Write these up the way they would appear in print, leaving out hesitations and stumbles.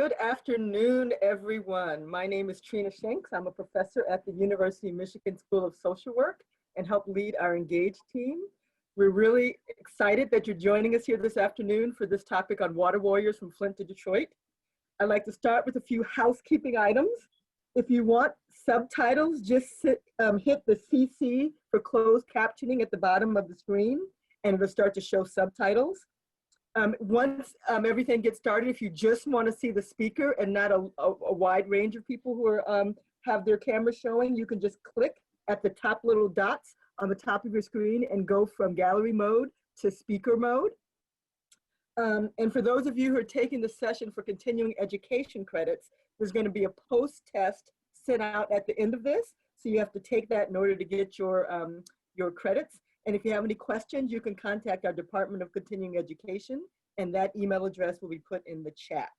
Good afternoon, everyone. My name is Trina Shanks. I'm a professor at the University of Michigan School of Social Work and help lead our Engage team. We're really excited that you're joining us here this afternoon for this topic on water warriors from Flint to Detroit. I'd like to start with a few housekeeping items. If you want subtitles, just hit the CC for closed captioning at the bottom of the screen, and it'll start to show subtitles. Once everything gets started, if you just want to see the speaker and not a wide range of people who are, have their camera showing, you can just click at the top little dots on the top of your screen and go from gallery mode to speaker mode. And for those of you who are taking the session for continuing education credits, there's going to be a post-test sent out at the end of this. So you have to take that in order to get your credits. And if you have any questions, you can contact our Department of Continuing Education, and that email address will be put in the chat.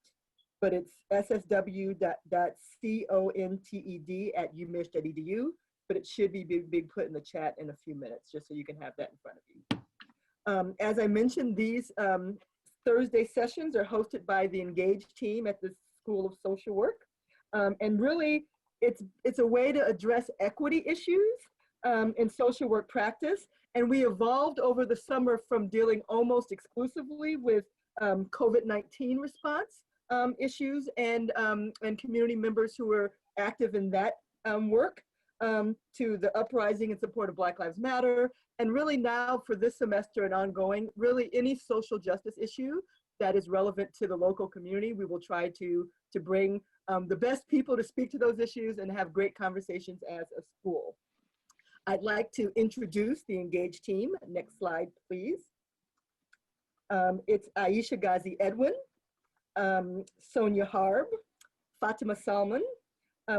But it's ssw.conted@umich.edu, but it should be big put in the chat in a few minutes, just so you can have that in front of you. As I mentioned, these Thursday sessions are hosted by the Engage team at the School of Social Work. And really, it's a way to address equity issues in social work practice. And we evolved over the summer from dealing almost exclusively with COVID-19 response issues and community members who were active in that work to the uprising in support of Black Lives Matter. And really now for this semester and ongoing, really any social justice issue that is relevant to the local community, we will try to bring the best people to speak to those issues and have great conversations as a school. I'd like to introduce the Engage team. Next slide, please. It's Aisha Ghazi Edwin, Sonia Harb, Fatima Salman.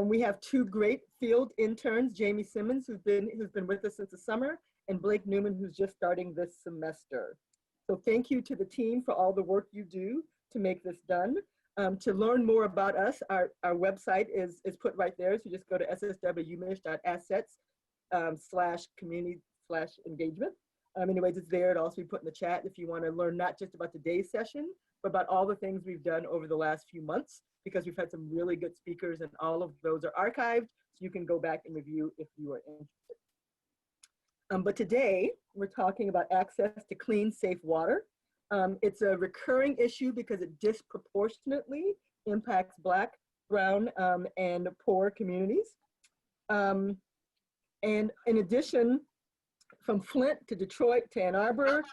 We have two great field interns, Jamie Simmons, who's been with us since the summer, and Blake Newman, who's just starting this semester. So thank you to the team for all the work you do to make this done. To learn more about us, our website is put right there. So just go to sswumich.assets/community/engagement. Anyways, it's there. It'll also be put in the chat if you want to learn not just about today's session, but about all the things we've done over the last few months, because we've had some really good speakers and all of those are archived. So you can go back and review if you are interested. But today we're talking about access to clean, safe water. It's a recurring issue because it disproportionately impacts Black, Brown, and poor communities. And in addition, from Flint to Detroit to Ann Arbor,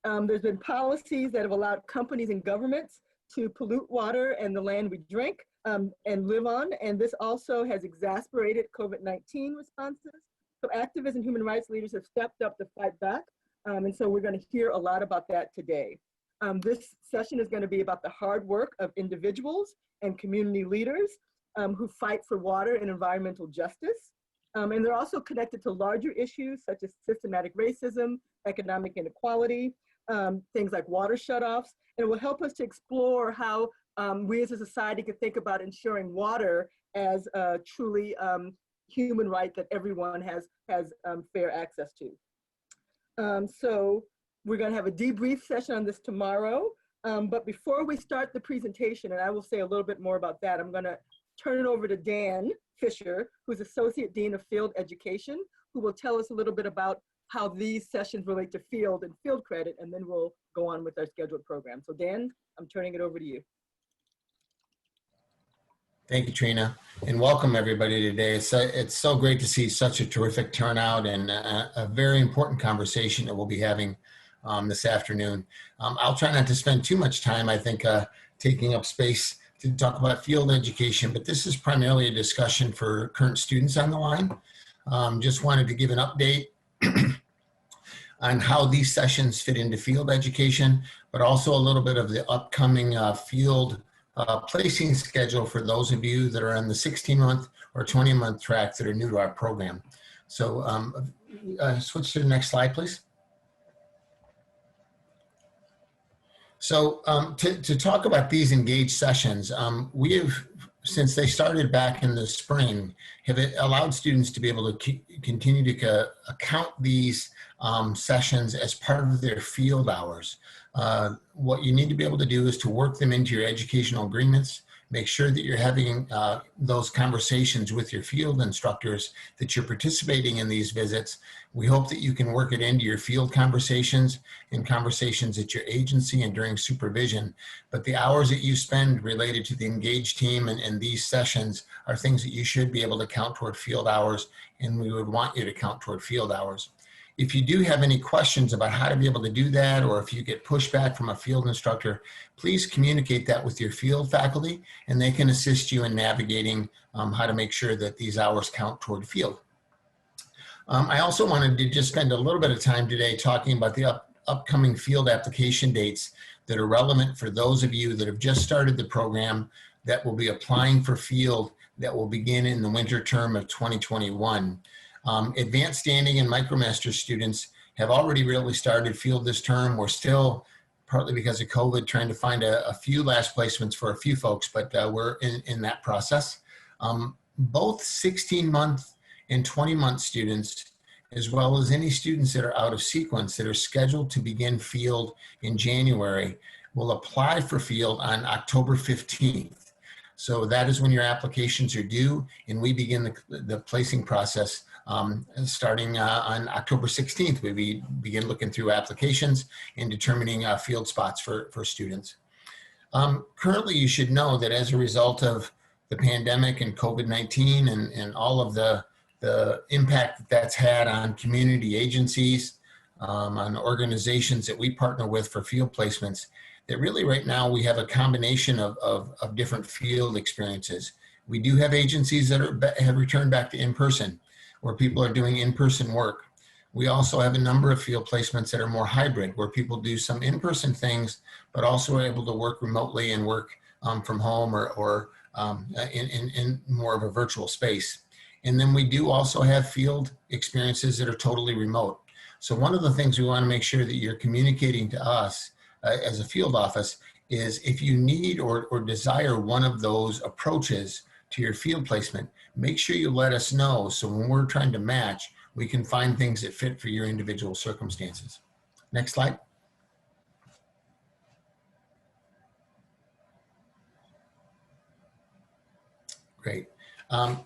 there's been policies that have allowed companies and governments to pollute water and the land we drink and live on. And this also has exacerbated COVID-19 responses. So activists and human rights leaders have stepped up to fight back. And so we're going to hear a lot about that today. This session is going to be about the hard work of individuals and community leaders who fight for water and environmental justice. And they're also connected to larger issues such as systematic racism, economic inequality, things like water shutoffs. And it will help us to explore how we as a society can think about ensuring water as a truly human right that everyone has fair access to. So we're going to have a debrief session on this tomorrow. But before we start the presentation, and I will say a little bit more about that, I'm going to turn it over to Dan Fisher, who's Associate Dean of Field Education, who will tell us a little bit about how these sessions relate to field and field credit, and then we'll go on with our scheduled program. So Dan, I'm turning it over to you. Thank you, Trina, and welcome everybody today. It's so great to see such a terrific turnout and a very important conversation that we'll be having this afternoon. I'll try not to spend too much time, I think, taking up space to talk about field education, but this is primarily a discussion for current students on the line. Just wanted to give an update on how these sessions fit into field education, but also a little bit of the upcoming field placing schedule for those of you that are on the 16-month or 20-month track that are new to our program. So switch to the next slide, please. So to talk about these engaged sessions, we have, since they started back in the spring, have allowed students to be able to continue to account these sessions as part of their field hours. What you need to be able to do is to work them into your educational agreements Make sure that you're having those conversations with your field instructors, that you're participating in these visits. We hope that you can work it into your field conversations and conversations at your agency and during supervision. But the hours that you spend related to the engaged team and these sessions are things that you should be able to count toward field hours, and we would want you to count toward field hours. If you do have any questions about how to be able to do that, or if you get pushback from a field instructor, please communicate that with your field faculty, and they can assist you in navigating how to make sure that these hours count toward field. I also wanted to just spend a little bit of time today talking about the upcoming field application dates that are relevant for those of you that have just started the program, that will be applying for field, that will begin in the winter term of 2021. Advanced Standing and MicroMaster students have already really started field this term. We're still, partly because of COVID, trying to find a few last placements for a few folks, but we're in that process. Both 16-month and 20-month students, as well as any students that are out of sequence that are scheduled to begin field in January, will apply for field on October 15th. So that is when your applications are due, and we begin the placing process starting on October 16th. We begin looking through applications and determining field spots for students. Currently, you should know that as a result of the pandemic and COVID-19 and all of the impact that that's had on community agencies, on organizations that we partner with for field placements, that really right now we have a combination of different field experiences. We do have agencies that have returned back to in-person, where people are doing in-person work. We also have a number of field placements that are more hybrid, where people do some in-person things, but also are able to work remotely and work from home or in more of a virtual space. And then we do also have field experiences that are totally remote. So one of the things we want to make sure that you're communicating to us as a field office is, if you need or desire one of those approaches to your field placement, make sure you let us know, so when we're trying to match, we can find things that fit for your individual circumstances. Next slide. Great.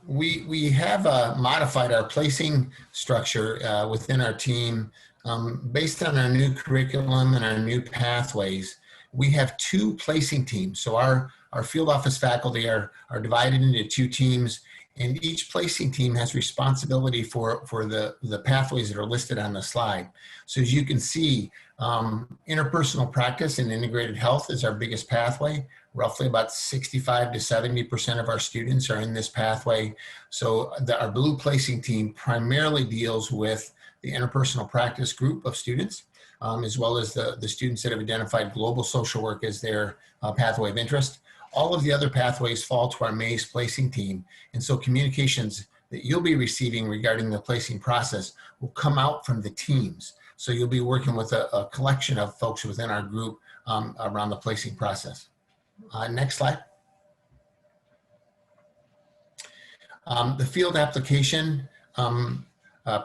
We have modified our placing structure within our team based on our new curriculum and our new pathways. We have two placing teams. So our field office faculty are divided into two teams, and each placing team has responsibility for the pathways that are listed on the slide. So as you can see, interpersonal practice and integrated health is our biggest pathway. Roughly about 65 to 70% of our students are in this pathway. So our blue placing team primarily deals with the interpersonal practice group of students, as well as the students that have identified global social work as their pathway of interest. All of the other pathways fall to our Maize placing team. And so communications that you'll be receiving regarding the placing process will come out from the teams. So you'll be working with a collection of folks within our group around the placing process. Next slide. The field application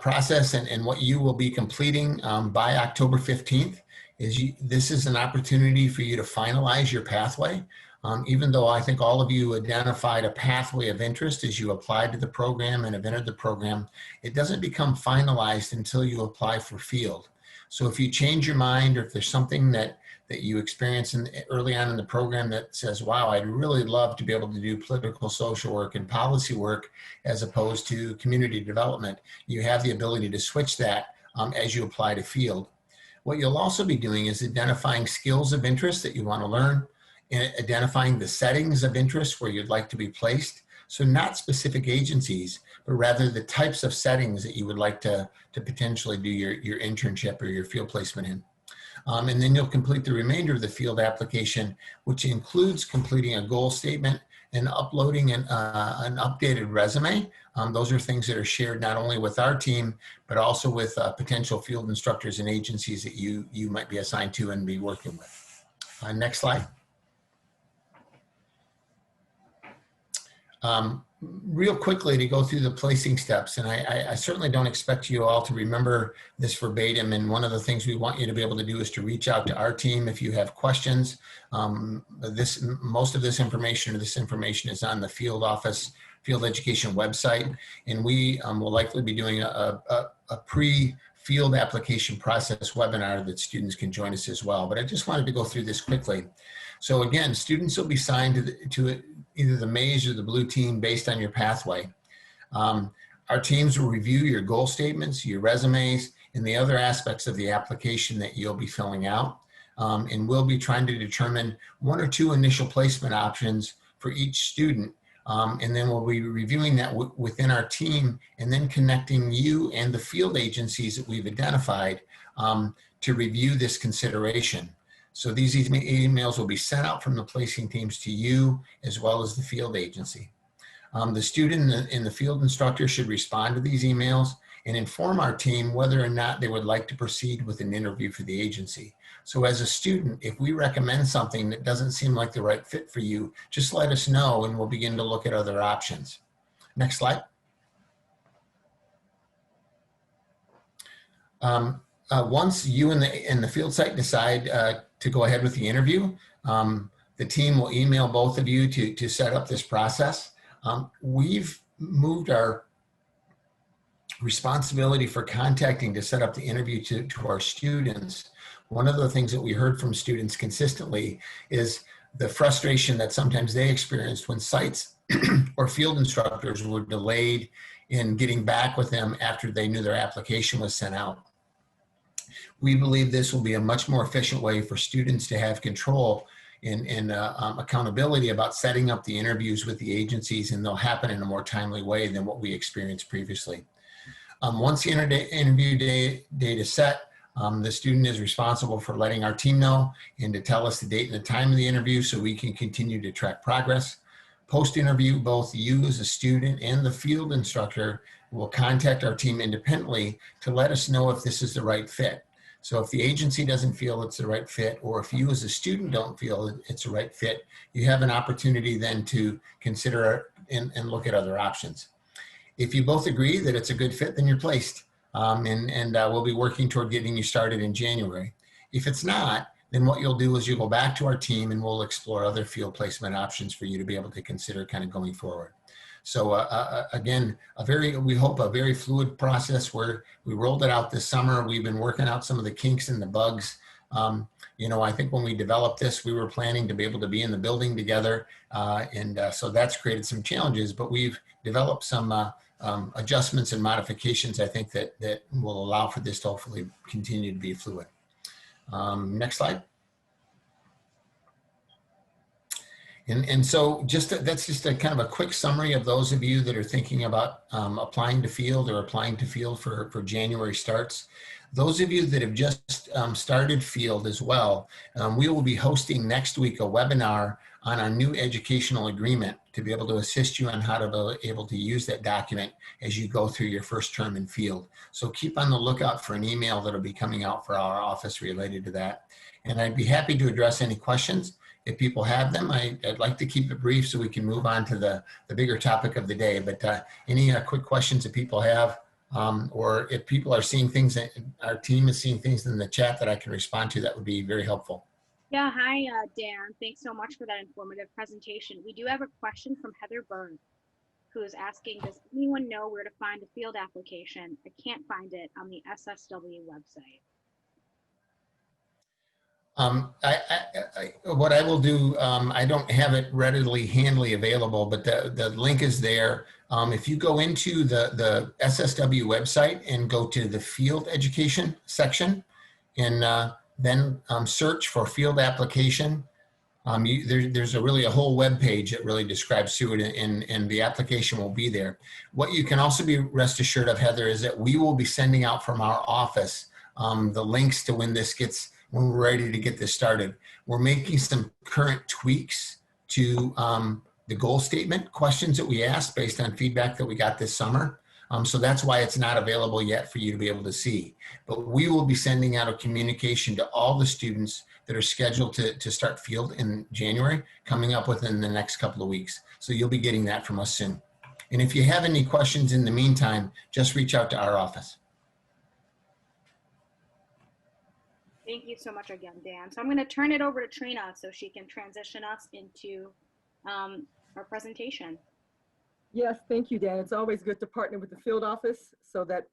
process and what you will be completing by October 15th is this is an opportunity for you to finalize your pathway. Even though I think all of you identified a pathway of interest as you applied to the program and have entered the program, it doesn't become finalized until you apply for field. So if you change your mind, or if there's something that you experience early on in the program that says, wow, I'd really love to be able to do political social work and policy work as opposed to community development, you have the ability to switch that as you apply to field. What you'll also be doing is identifying skills of interest that you want to learn, and identifying the settings of interest where you'd like to be placed. So not specific agencies, but rather the types of settings that you would like to potentially do your internship or your field placement in. And then you'll complete the remainder of the field application, which includes completing a goal statement and uploading an updated resume. Those are things that are shared not only with our team, but also with potential field instructors and agencies that you might be assigned to and be working with. Next slide. real quickly to go through the placing steps, and I certainly don't expect you all to remember this verbatim, and one of the things we want you to be able to do is to reach out to our team if you have questions. Most of this information is on the field education website, and we will likely be doing a pre-field application process webinar that students can join us as well. But I just wanted to go through this quickly. So again, students will be signed to either the Maize or the blue team based on your pathway. Our teams will review your goal statements, your resumes, and the other aspects of the application that you'll be filling out. And we'll be trying to determine 1 or 2 initial placement options for each student. And then we'll be reviewing that within our team and then connecting you and the field agencies that we've identified to review this consideration. So these emails will be sent out from the placing teams to you as well as the field agency. The student and the field instructor should respond to these emails and inform our team whether or not they would like to proceed with an interview for the agency. So as a student, if we recommend something that doesn't seem like the right fit for you, just let us know and we'll begin to look at other options. Next slide. Once you and the field site decide to go ahead with the interview, the team will email both of you to set up this process. We've moved our responsibility for contacting to set up the interview to our students. One of the things that we heard from students consistently is the frustration that sometimes they experienced when sites or field instructors were delayed in getting back with them after they knew their application was sent out. We believe this will be a much more efficient way for students to have control and accountability about setting up the interviews with the agencies, and they'll happen in a more timely way than what we experienced previously. Once the interview date is set, the student is responsible for letting our team know and to tell us the date and the time of the interview so we can continue to track progress. Post-interview, both you as a student and the field instructor will contact our team independently to let us know if this is the right fit. So if the agency doesn't feel it's the right fit, or if you as a student don't feel it's the right fit, you have an opportunity then to consider and look at other options. If you both agree that it's a good fit, then you're placed. We'll be working toward getting you started in January. If it's not, then what you'll do is you'll go back to our team and we'll explore other field placement options for you to be able to consider kind of going forward. So again, we hope a very fluid process where we rolled it out this summer. We've been working out some of the kinks and the bugs. I think when we developed this, we were planning to be able to be in the building together. So that's created some challenges, but we've developed some adjustments and modifications, I think, that will allow for this to hopefully continue to be fluid. Next slide. And so that's just a kind of a quick summary of those of you that are thinking about applying to field or applying to field for January starts. Those of you that have just started field as well, we will be hosting next week a webinar on our new educational agreement to be able to assist you on how to be able to use that document as you go through your first term in field. So keep on the lookout for an email that'll be coming out for our office related to that. And I'd be happy to address any questions. If people have them, I'd like to keep it brief so we can move on to the bigger topic of the day. But any quick questions that people have, or if people are seeing things, that our team is seeing things in the chat that I can respond to, that would be very helpful. Yeah, hi, Dan. Thanks so much for that informative presentation. We do have a question from Heather Byrne, who is asking, does anyone know where to find a field application? I can't find it on the SSW website. What I will do, I don't have it readily handily available, but the link is there. If you go into the SSW website and go to the field education section and then search for field application, there's really a whole web page that really describes through it, and the application will be there. What you can also be rest assured of, Heather, is that we will be sending out from our office the links to when we're ready to get this started. We're making some current tweaks to the goal statement questions that we asked based on feedback that we got this summer. So that's why it's not available yet for you to be able to see. But we will be sending out a communication to all the students that are scheduled to start field in January, coming up within the next couple of weeks. So you'll be getting that from us soon. And if you have any questions in the meantime, just reach out to our office. Thank you so much again, Dan. So I'm going to turn it over to Trina so she can transition us into our presentation. Yes, thank you, Dan. It's always good to partner with the field office so that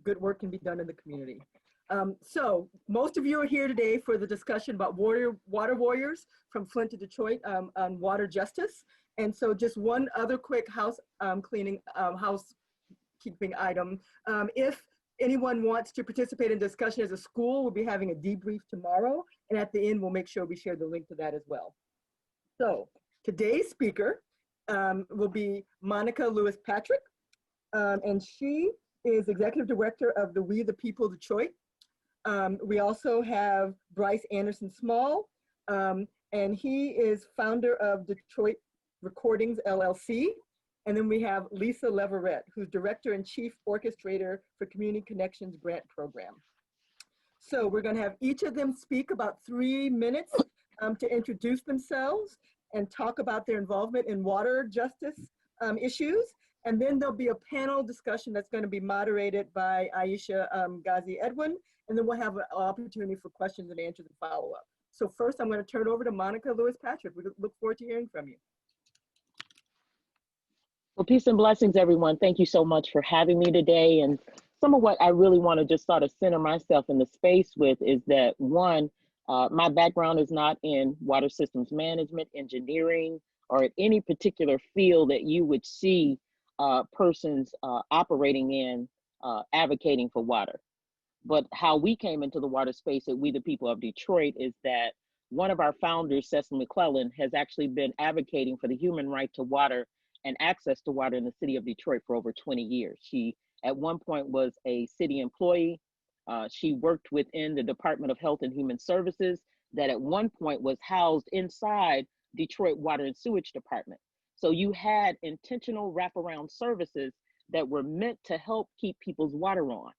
good work can be done in the community. So most of you are here today for the discussion about water warriors from Flint to Detroit on water justice. And so just one other quick housekeeping item. If anyone wants to participate in discussion as a school, we'll be having a debrief tomorrow. And at the end, we'll make sure we share the link to that as well. So today's speaker will be Monica Lewis-Patrick. And she is Executive Director of the We the People Detroit. We also have Bryce Anderson-Small, and he is founder of Detroit Recordings, LLC. And then we have Lisa Leverett, who's Director and Chief Orchestrator for Community Connections Grant Program. So we're gonna have each of them speak about 3 minutes to introduce themselves and talk about their involvement in water justice issues. And then there'll be a panel discussion that's gonna be moderated by Aisha Ghazi Edwin. And then we'll have an opportunity for questions and answers and follow up. So first I'm gonna turn over to Monica Lewis-Patrick. We look forward to hearing from you. Well, peace and blessings, everyone. Thank you so much for having me today. And some of what I really want to just sort of center myself in the space with is that, one, my background is not in water systems management, engineering, or in any particular field that you would see persons operating in, advocating for water. But how we came into the water space at We the People of Detroit is that one of our founders, Cecil McClellan, has actually been advocating for the human right to water and access to water in the city of Detroit for over 20 years. She, at one point, was a city employee. She worked within the Department of Health and Human Services that at one point was housed inside Detroit Water and Sewage Department. So you had intentional wraparound services that were meant to help keep people's water on.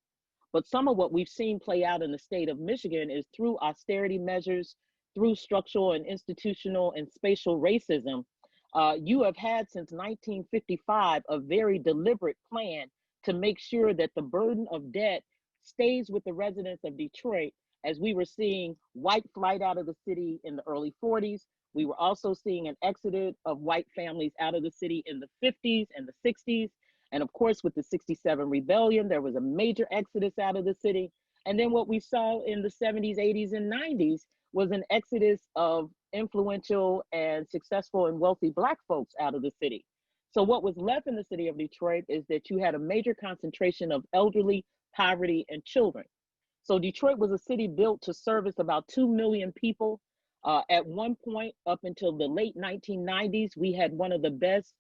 But some of what we've seen play out in the state of Michigan is through austerity measures, through structural and institutional and spatial racism. You have had since 1955 a very deliberate plan to make sure that the burden of debt stays with the residents of Detroit, as we were seeing white flight out of the city in the early 40s. We were also seeing an exodus of white families out of the city in the 50s and the 60s. And of course, with the 67 rebellion, there was a major exodus out of the city. And then what we saw in the 70s, 80s, and 90s was an exodus of influential and successful and wealthy Black folks out of the city. So what was left in the city of Detroit is that you had a major concentration of elderly, poverty, and children. So Detroit was a city built to service about 2 million people. At one point, up until the late 1990s, we had one of the best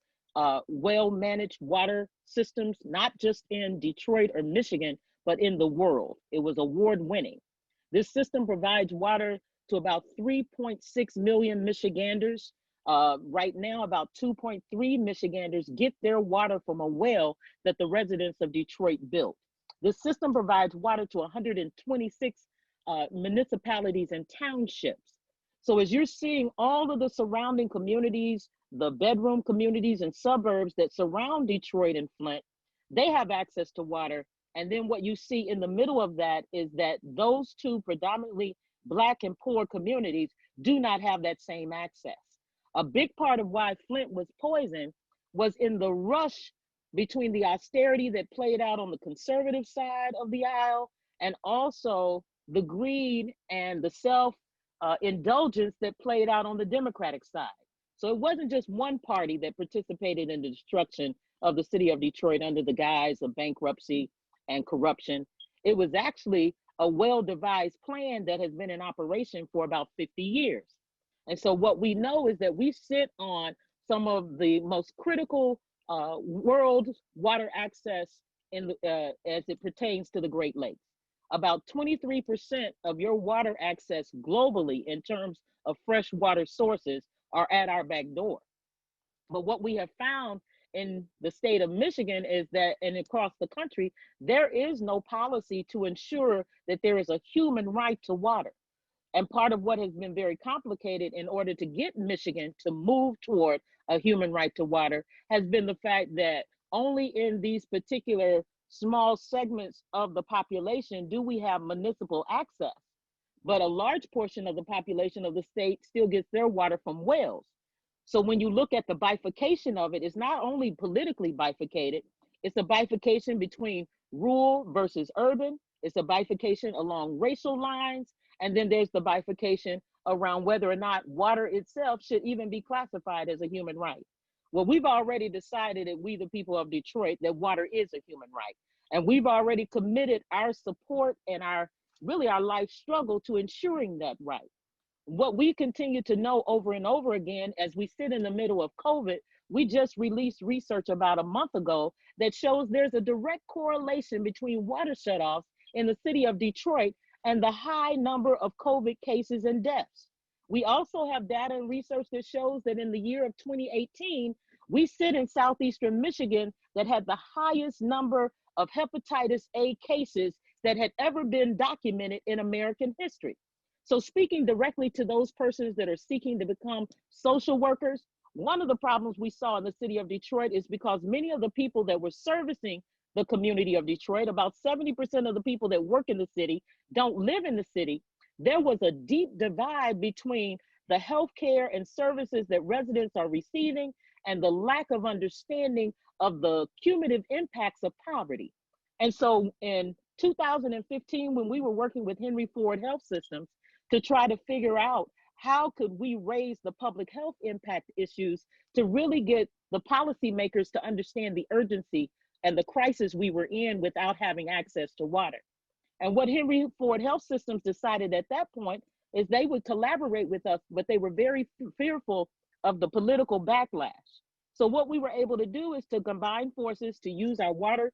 well-managed water systems, not just in Detroit or Michigan, but in the world. It was award-winning. This system provides water to about 3.6 million Michiganders. Right now, about 2.3 Michiganders get their water from a well that the residents of Detroit built. This system provides water to 126 municipalities and townships. So as you're seeing all of the surrounding communities, the bedroom communities and suburbs that surround Detroit and Flint, they have access to water. And then what you see in the middle of that is that those two predominantly Black and poor communities do not have that same access. A big part of why Flint was poisoned was in the rush between the austerity that played out on the conservative side of the aisle and also the greed and the self-indulgence that played out on the Democratic side. So it wasn't just one party that participated in the destruction of the city of Detroit under the guise of bankruptcy and corruption. It was actually a well-devised plan that has been in operation for about 50 years. And so what we know is that we sit on some of the most critical world water access in as it pertains to the Great Lakes. About 23% of your water access globally in terms of fresh water sources are at our back door. But what we have found in the state of Michigan is that, and across the country, there is no policy to ensure that there is a human right to water. And part of what has been very complicated in order to get Michigan to move toward a human right to water has been the fact that only in these particular small segments of the population do we have municipal access, but a large portion of the population of the state still gets their water from wells. So when you look at the bifurcation of it, it's not only politically bifurcated, it's a bifurcation between rural versus urban. It's a bifurcation along racial lines. And then there's the bifurcation around whether or not water itself should even be classified as a human right. Well, we've already decided that we, the people of Detroit, that water is a human right. And we've already committed our support and our life struggle to ensuring that right. What we continue to know over and over again as we sit in the middle of COVID, we just released research about a month ago that shows there's a direct correlation between water shutoffs in the city of Detroit and the high number of COVID cases and deaths. We also have data and research that shows that in the year of 2018, we sit in southeastern Michigan that had the highest number of hepatitis A cases that had ever been documented in American history. So speaking directly to those persons that are seeking to become social workers, one of the problems we saw in the city of Detroit is because many of the people that were servicing the community of Detroit, about 70% of the people that work in the city don't live in the city. There was a deep divide between the healthcare and services that residents are receiving and the lack of understanding of the cumulative impacts of poverty. And so in 2015, when we were working with Henry Ford Health Systems to try to figure out how could we raise the public health impact issues to really get the policymakers to understand the urgency and the crisis we were in without having access to water. And what Henry Ford Health Systems decided at that point is they would collaborate with us, but they were very fearful of the political backlash. So what we were able to do is to combine forces to use our water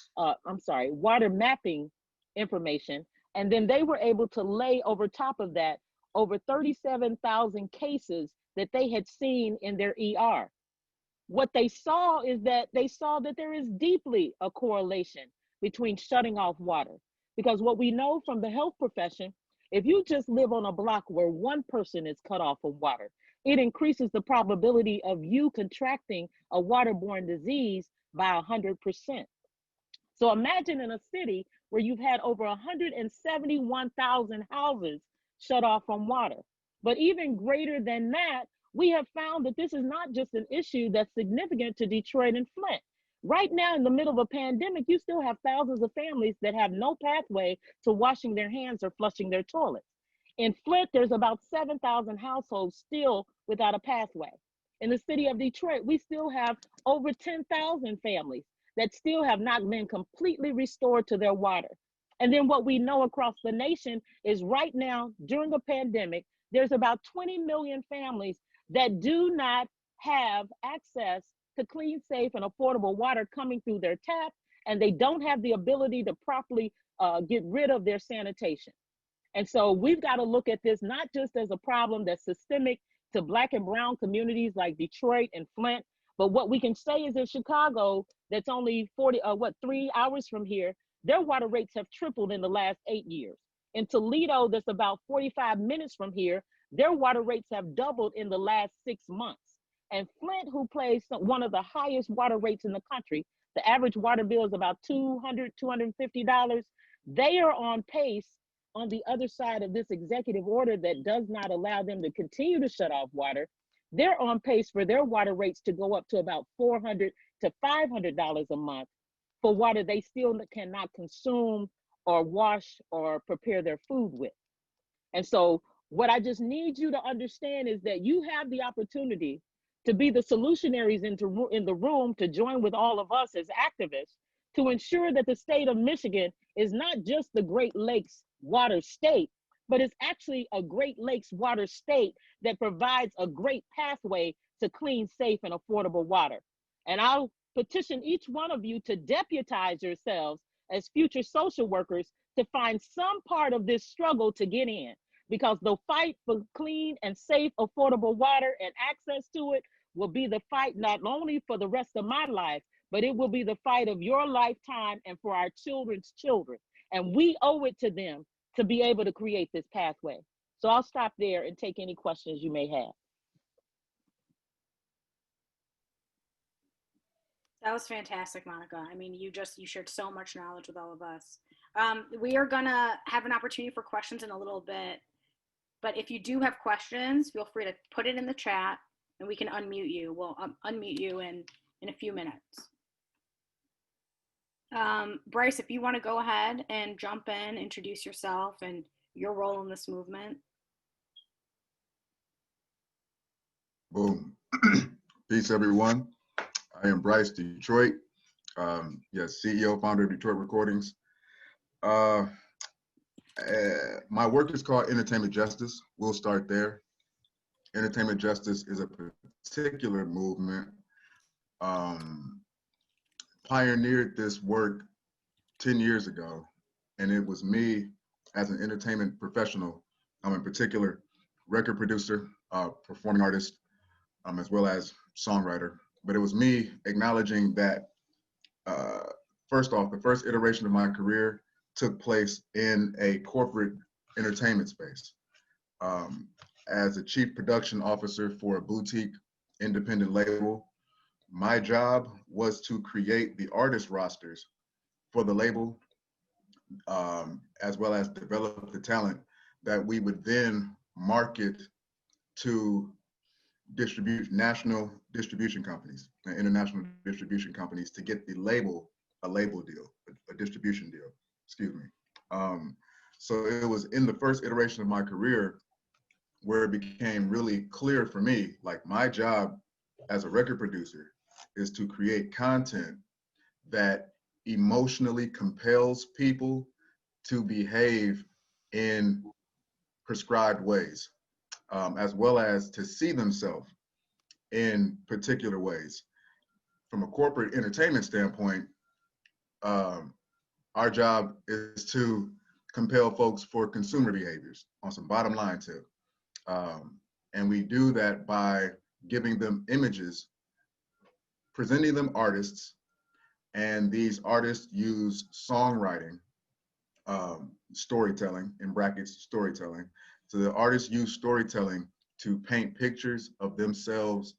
water mapping information. And then they were able to lay over top of that over 37,000 cases that they had seen in their ER. What they saw is that there is deeply a correlation between shutting off water. Because what we know from the health profession, if you just live on a block where one person is cut off from water, it increases the probability of you contracting a waterborne disease by 100%. So imagine in a city where you've had over 171,000 houses shut off from water. But even greater than that, we have found that this is not just an issue that's significant to Detroit and Flint. Right now, in the middle of a pandemic, you still have thousands of families that have no pathway to washing their hands or flushing their toilets. In Flint, there's about 7,000 households still without a pathway. In the city of Detroit, we still have over 10,000 families that still have not been completely restored to their water. And then what we know across the nation is right now, during a pandemic, there's about 20 million families that do not have access to clean, safe, and affordable water coming through their tap, and they don't have the ability to properly get rid of their sanitation. And so we've got to look at this not just as a problem that's systemic to Black and brown communities like Detroit and Flint, but what we can say is in Chicago, that's only 3 hours from here, their water rates have tripled in the last 8 years. In Toledo, that's about 45 minutes from here, their water rates have doubled in the last 6 months. And Flint, who plays one of the highest water rates in the country, the average water bill is about $200, $250. They are on pace on the other side of this executive order that does not allow them to continue to shut off water. They're on pace for their water rates to go up to about $400 to $500 a month for water they still cannot consume or wash or prepare their food with. And so what I just need you to understand is that you have the opportunity to be the solutionaries in the room to join with all of us as activists to ensure that the state of Michigan is not just the Great Lakes water state, but it's actually a Great Lakes water state that provides a great pathway to clean, safe, and affordable water. And I'll petition each one of you to deputize yourselves as future social workers to find some part of this struggle to get in, because the fight for clean and safe, affordable water and access to it will be the fight not only for the rest of my life, but it will be the fight of your lifetime and for our children's children. And we owe it to them to be able to create this pathway. So I'll stop there and take any questions you may have. That was fantastic, Monica. I mean, you shared so much knowledge with all of us. We are gonna have an opportunity for questions in a little bit, but if you do have questions, feel free to put it in the chat and we can unmute you. We'll unmute you in a few minutes. Bryce, if you want to go ahead and jump in, introduce yourself and your role in this movement. Boom. Peace, everyone. I am Bryce Detroit. Yes, CEO, founder of Detroit Recordings. My work is called Entertainment Justice. We'll start there. Entertainment Justice is a particular movement. Pioneered this work 10 years ago, and it was me as an entertainment professional, in particular, record producer, performing artist, as well as songwriter. But it was me acknowledging that, first off, the first iteration of my career took place in a corporate entertainment space. As a chief production officer for a boutique independent label, my job was to create the artist rosters for the label, as well as develop the talent that we would then market to national distribution companies and international distribution companies to get a label deal, a distribution deal, excuse me. So it was in the first iteration of my career where it became really clear for me, like my job as a record producer is to create content that emotionally compels people to behave in prescribed ways, as well as to see themselves in particular ways. From a corporate entertainment standpoint, our job is to compel folks for consumer behaviors on some bottom line tip. And we do that by giving them images, presenting them artists, and these artists use songwriting, storytelling, in brackets, storytelling. So the artists use storytelling to paint pictures of themselves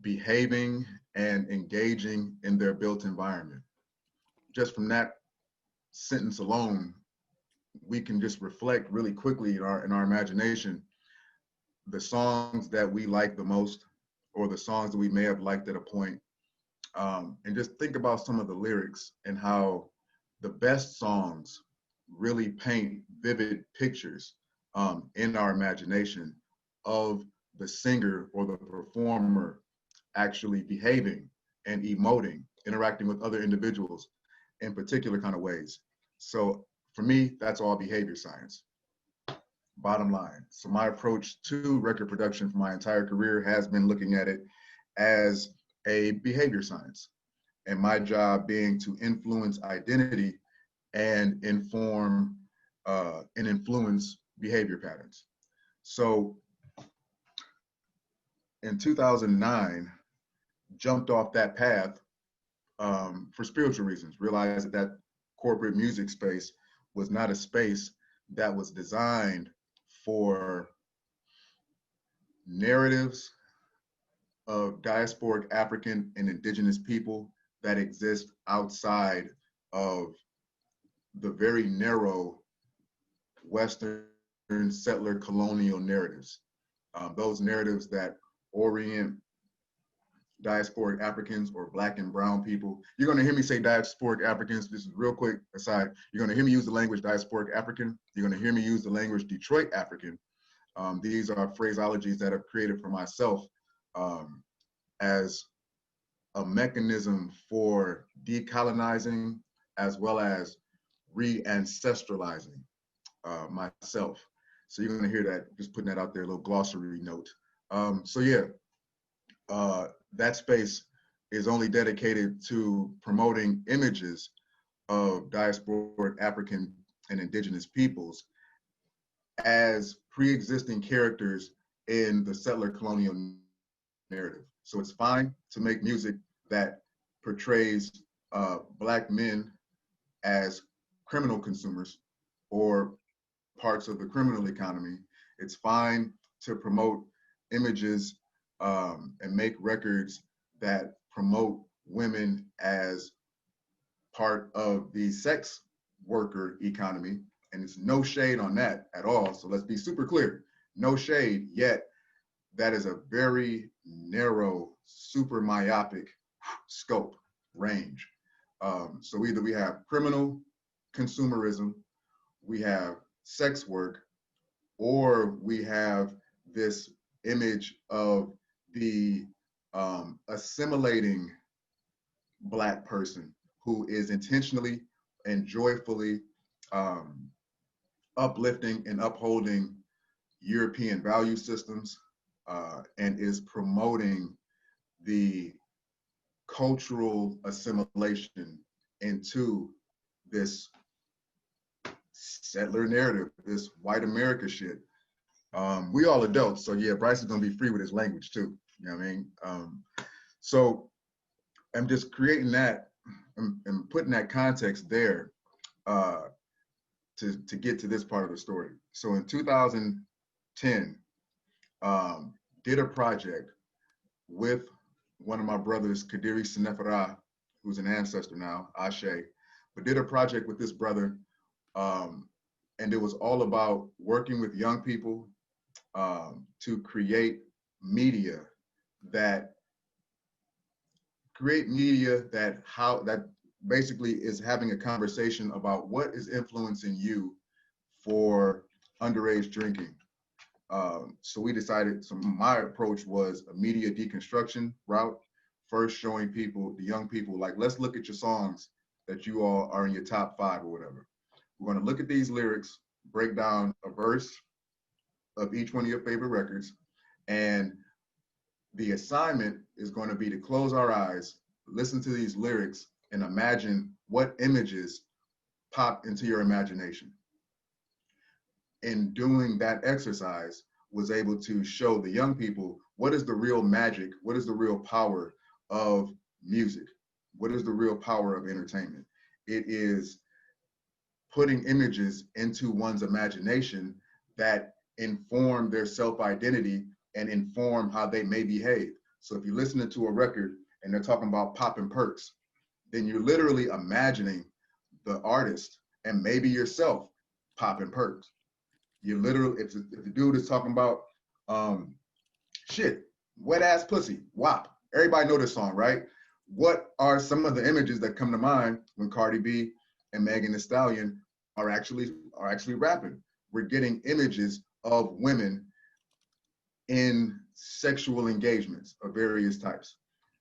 behaving and engaging in their built environment. Just from that sentence alone, we can just reflect really quickly in our imagination the songs that we like the most, or the songs that we may have liked at a point, and just think about some of the lyrics and how the best songs really paint vivid pictures in our imagination of the singer or the performer actually behaving and emoting, interacting with other individuals in particular kind of ways. So for me, that's all behavior science, bottom line. So my approach to record production for my entire career has been looking at it as a behavior science, and my job being to influence identity and inform and influence behavior patterns. So in 2009, jumped off that path for spiritual reasons, realized that that corporate music space was not a space that was designed for narratives of diasporic African and indigenous people that exist outside of the very narrow Western settler colonial narratives. Those narratives that orient diasporic Africans or Black and brown people. You're gonna hear me say diasporic Africans. This is real quick aside. You're gonna hear me use the language diasporic African. You're gonna hear me use the language Detroit African. These are phraseologies that I've created for myself as a mechanism for decolonizing as well as re-ancestralizing myself. So you're gonna hear that, just putting that out there, a little glossary note. So yeah, that space is only dedicated to promoting images of diasporic African and indigenous peoples as pre-existing characters in the settler colonial narrative. So it's fine to make music that portrays Black men as criminal consumers or parts of the criminal economy. It's fine to promote images and make records that promote women as part of the sex worker economy, and it's no shade on that at all. So let's be super clear, no shade, yet that is a very narrow, super myopic scope range. So either we have criminal consumerism, we have sex work, or we have this image of the assimilating Black person who is intentionally and joyfully uplifting and upholding European value systems and is promoting the cultural assimilation into this settler narrative, this white America shit. We all adults, so yeah, Bryce is gonna be free with his language too. You know what I mean? So I'm just creating that and putting that context there to get to this part of the story. So in 2010, did a project with one of my brothers, Kadiri Senefera, who's an ancestor now, Ashe, but did a project with this brother, and it was all about working with young people to create media that basically is having a conversation about what is influencing you for underage drinking. So we decided, so my approach was a media deconstruction route, first showing people, the young people, like, let's look at your songs that you all are in your top 5 or whatever. We're gonna look at these lyrics, break down a verse of each one of your favorite records, and the assignment is going to be to close our eyes, listen to these lyrics, and imagine what images pop into your imagination. In doing that exercise, was able to show the young people what is the real magic, what is the real power of music, what is the real power of entertainment. It is putting images into one's imagination that inform their self-identity and inform how they may behave. So if you're listening to a record and they're talking about popping perks, then you're literally imagining the artist and maybe yourself popping perks. You literally, if the dude is talking about shit, wet ass pussy, WAP. Everybody know this song, right? What are some of the images that come to mind when Cardi B and Megan Thee Stallion are actually rapping? We're getting images of women in sexual engagements of various types.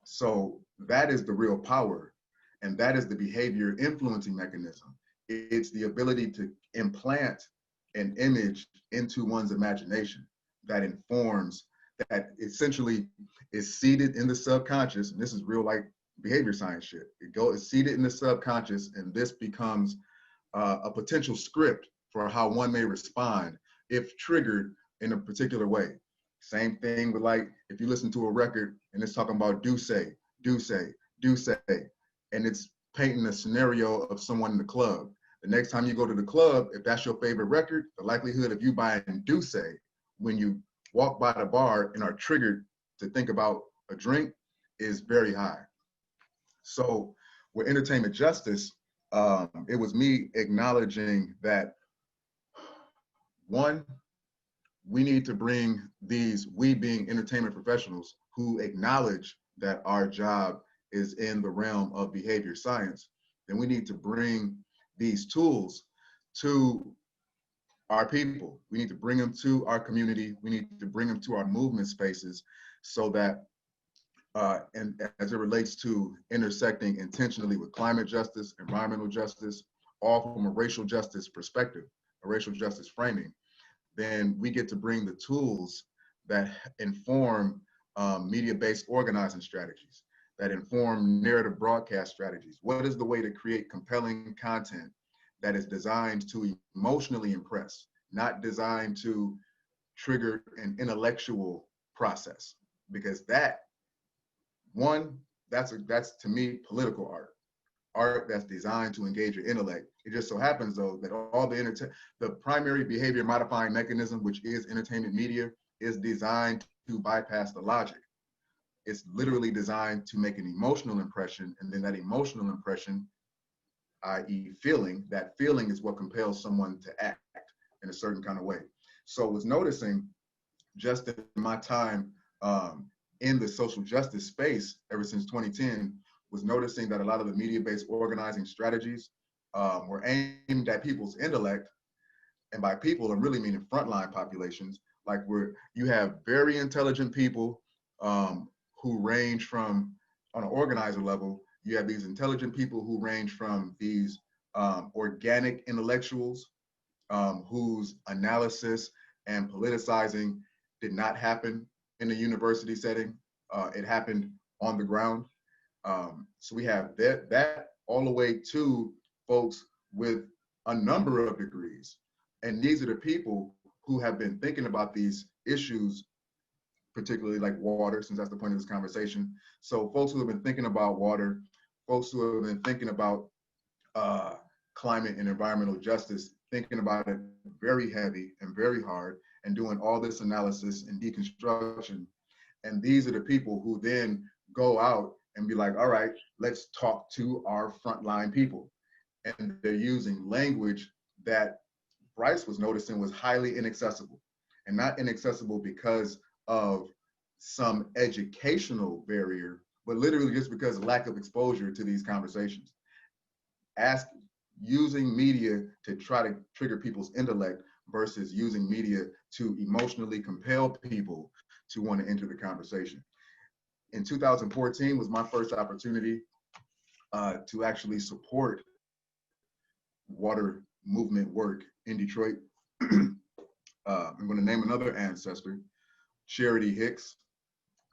So that is the real power, and that is the behavior influencing mechanism. It's the ability to implant an image into one's imagination that informs, that essentially is seated in the subconscious, and this is real like behavior science shit. It's seated in the subconscious, and this becomes a potential script for how one may respond if triggered in a particular way. Same thing with, like, if you listen to a record and it's talking about do say, and it's painting a scenario of someone in the club. The next time you go to the club, if that's your favorite record, the likelihood of you buying do say when you walk by the bar and are triggered to think about a drink is very high. So with entertainment justice, it was me acknowledging that, one, we need to bring these, we being entertainment professionals who acknowledge that our job is in the realm of behavior science, then we need to bring these tools to our people. We need to bring them to our community. We need to bring them to our movement spaces so that, and as it relates to intersecting intentionally with climate justice, environmental justice, all from a racial justice perspective, a racial justice framing, then we get to bring the tools that inform media-based organizing strategies, that inform narrative broadcast strategies. What is the way to create compelling content that is designed to emotionally impress, not designed to trigger an intellectual process? Because that, one, that's to me political art that's designed to engage your intellect. It just so happens though that all the primary behavior modifying mechanism, which is entertainment media, is designed to bypass the logic. it's literally designed to make an emotional impression, and then that emotional impression, i.e. feeling, that feeling is what compels someone to act in a certain kind of way. So I was noticing just in my time in the social justice space ever since 2010, was noticing that a lot of the media-based organizing strategies were aimed at people's intellect. And by people, I'm really meaning frontline populations, like where you have very intelligent people who range from, on an organizer level, you have these intelligent people who range from these organic intellectuals whose analysis and politicizing did not happen in a university setting. It happened on the ground. So we have that all the way to folks with a number of degrees. And these are the people who have been thinking about these issues, particularly like water, since that's the point of this conversation. So folks who have been thinking about water, folks who have been thinking about climate and environmental justice, thinking about it very heavy and very hard, and doing all this analysis and deconstruction. And these are the people who then go out and be like, all right, let's talk to our frontline people. And they're using language that Bryce was noticing was highly inaccessible, and not inaccessible because of some educational barrier, but literally just because of lack of exposure to these conversations. Using media to try to trigger people's intellect versus using media to emotionally compel people to want to enter the conversation. In 2014 was my first opportunity to actually support water movement work in Detroit. I'm going to name another ancestor, Charity Hicks,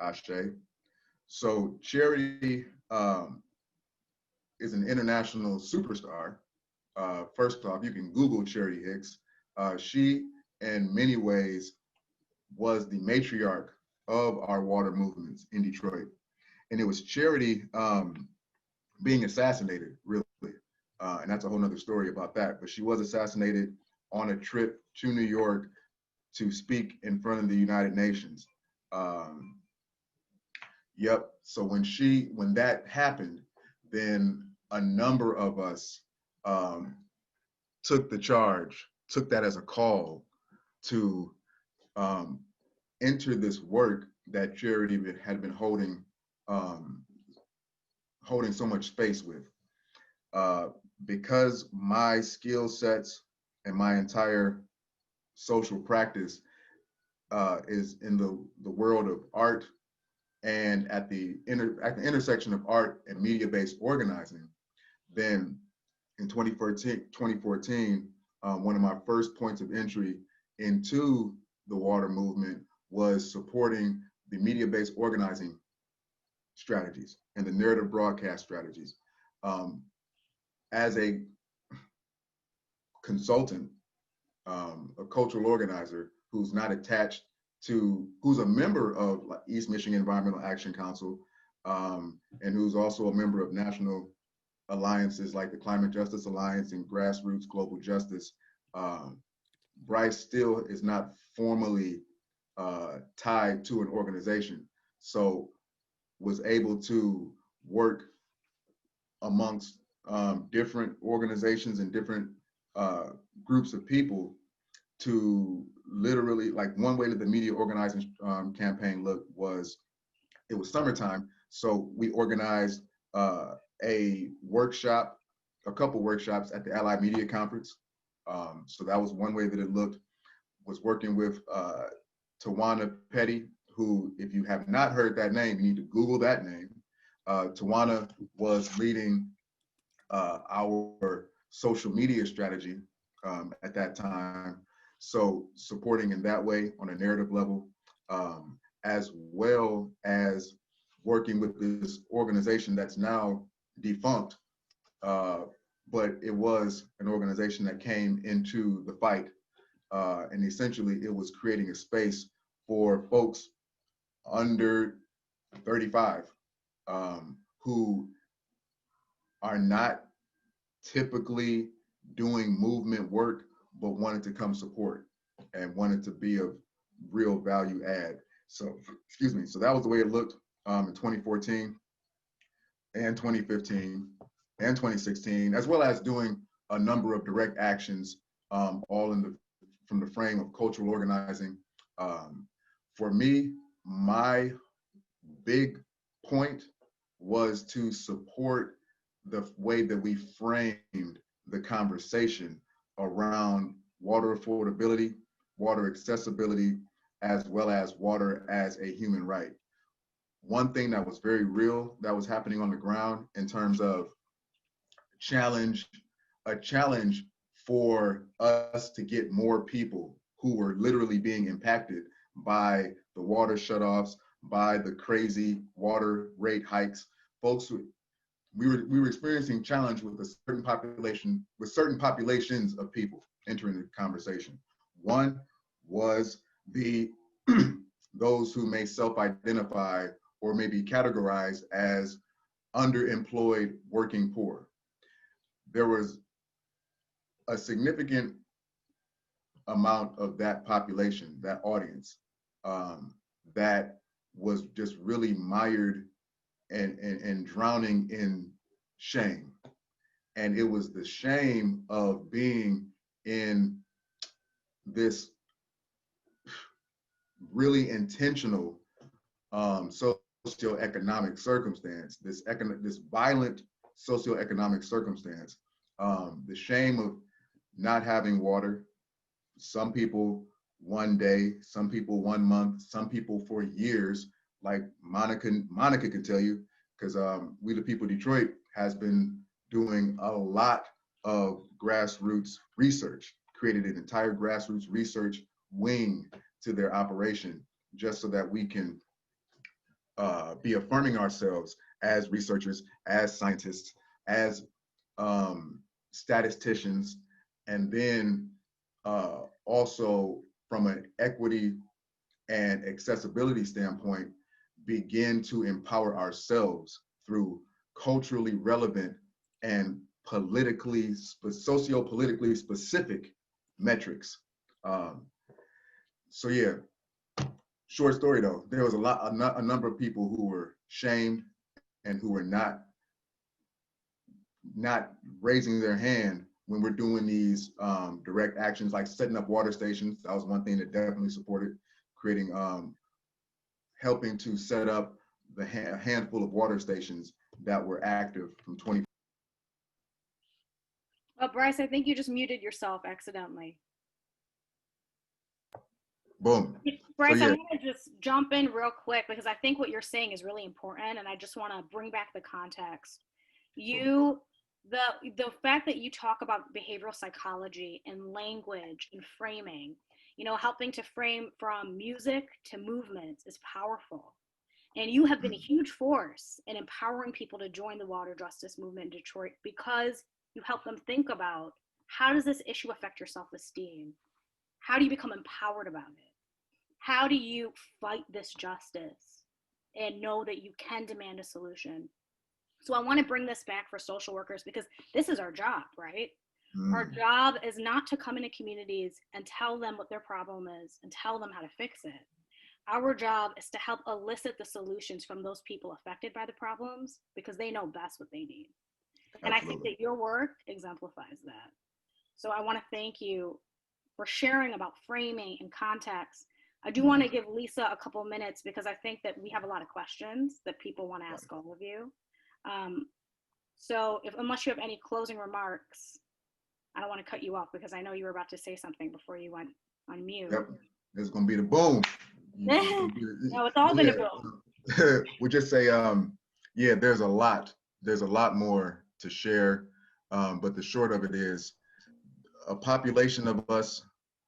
Ashe. So Charity is an international superstar. First off, you can Google Charity Hicks. She, in many ways, was the matriarch of our water movements in Detroit. And it was Charity being assassinated, really. And that's a whole nother story about that. But she was assassinated on a trip to New York to speak in front of the United Nations. Yep. So when that happened, then a number of us took the charge, took that as a call to enter this work that Charity had been holding so much space with. Because my skill sets and my entire social practice is in the world of art, and at the intersection of art and media-based organizing, then in 2014, one of my first points of entry into the water movement was supporting the media-based organizing strategies and the narrative broadcast strategies. As a consultant, a cultural organizer who's not attached to, who's a member of East Michigan Environmental Action Council, and who's also a member of national alliances like the Climate Justice Alliance and Grassroots Global Justice, Bryce still is not formally tied to an organization. So was able to work amongst different organizations and different groups of people to literally, like, one way that the media organizing campaign looked was, it was summertime, so we organized a workshop, a couple workshops at the Allied Media Conference. So that was one way that it looked, was working with Tawana Petty, who, if you have not heard that name, you need to Google that name. Tawana was leading our social media strategy at that time. So supporting in that way on a narrative level, as well as working with this organization that's now defunct, but it was an organization that came into the fight, and essentially it was creating a space for folks under 35 who are not typically doing movement work, but wanted to come support and wanted to be of real value add. So, excuse me. So that was the way it looked in 2014 and 2015 and 2016, as well as doing a number of direct actions, all from the frame of cultural organizing. For me, my big point was to support the way that we framed the conversation around water affordability, water accessibility, as well as water as a human right. One thing that was very real that was happening on the ground in terms of a challenge for us to get more people who were literally being impacted by the water shutoffs, by the crazy water rate hikes. Folks, we were experiencing challenge with a certain population, with certain populations of people entering the conversation. One was the those who may self-identify or may be categorized as underemployed working poor. There was a significant amount of that population, that audience, that was just really mired and drowning in shame. And it was the shame of being in this really intentional socioeconomic circumstance, this violent socioeconomic circumstance, the shame of not having water. Some people 1 day, some people 1 month, some people for years. Like Monica can tell you, because We the People Detroit has been doing a lot of grassroots research, created an entire grassroots research wing to their operation, just so that we can be affirming ourselves as researchers, as scientists, as statisticians, and then also from an equity and accessibility standpoint, begin to empower ourselves through culturally relevant and socio-politically specific metrics. So yeah, short story though, there was a number of people who were shamed and who were not raising their hand when we're doing these direct actions, like setting up water stations. That was one thing that definitely supported, creating, helping to set up a handful of water stations that were active from 20. Oh, Bryce, I think you just muted yourself accidentally. Boom. Bryce, So, yeah. I want to just jump in real quick because I think what you're saying is really important, and I just want to bring back the context. The fact that you talk about behavioral psychology and language and framing, helping to frame from music to movements is powerful. And you have been a huge force in empowering people to join the water justice movement in Detroit because you help them think about, how does this issue affect your self-esteem? How do you become empowered about it? How do you fight this justice and know that you can demand a solution? So I want to bring this back for social workers because this is our job, right? Our job is not to come into communities and tell them what their problem is and tell them how to fix it. Our job is to help elicit the solutions from those people affected by the problems because they know best what they need. And I think that your work exemplifies that. So I want to thank you for sharing about framing and context. I do want to give Lisa a couple minutes because I think that we have a lot of questions that people want to ask all of you. So unless you have any closing remarks, I don't want to cut you off because I know you were about to say something before you went on mute. Yep, it's gonna be the boom. No, it's all been a boom. We just say, yeah, there's a lot more to share, but the short of it is, a population of us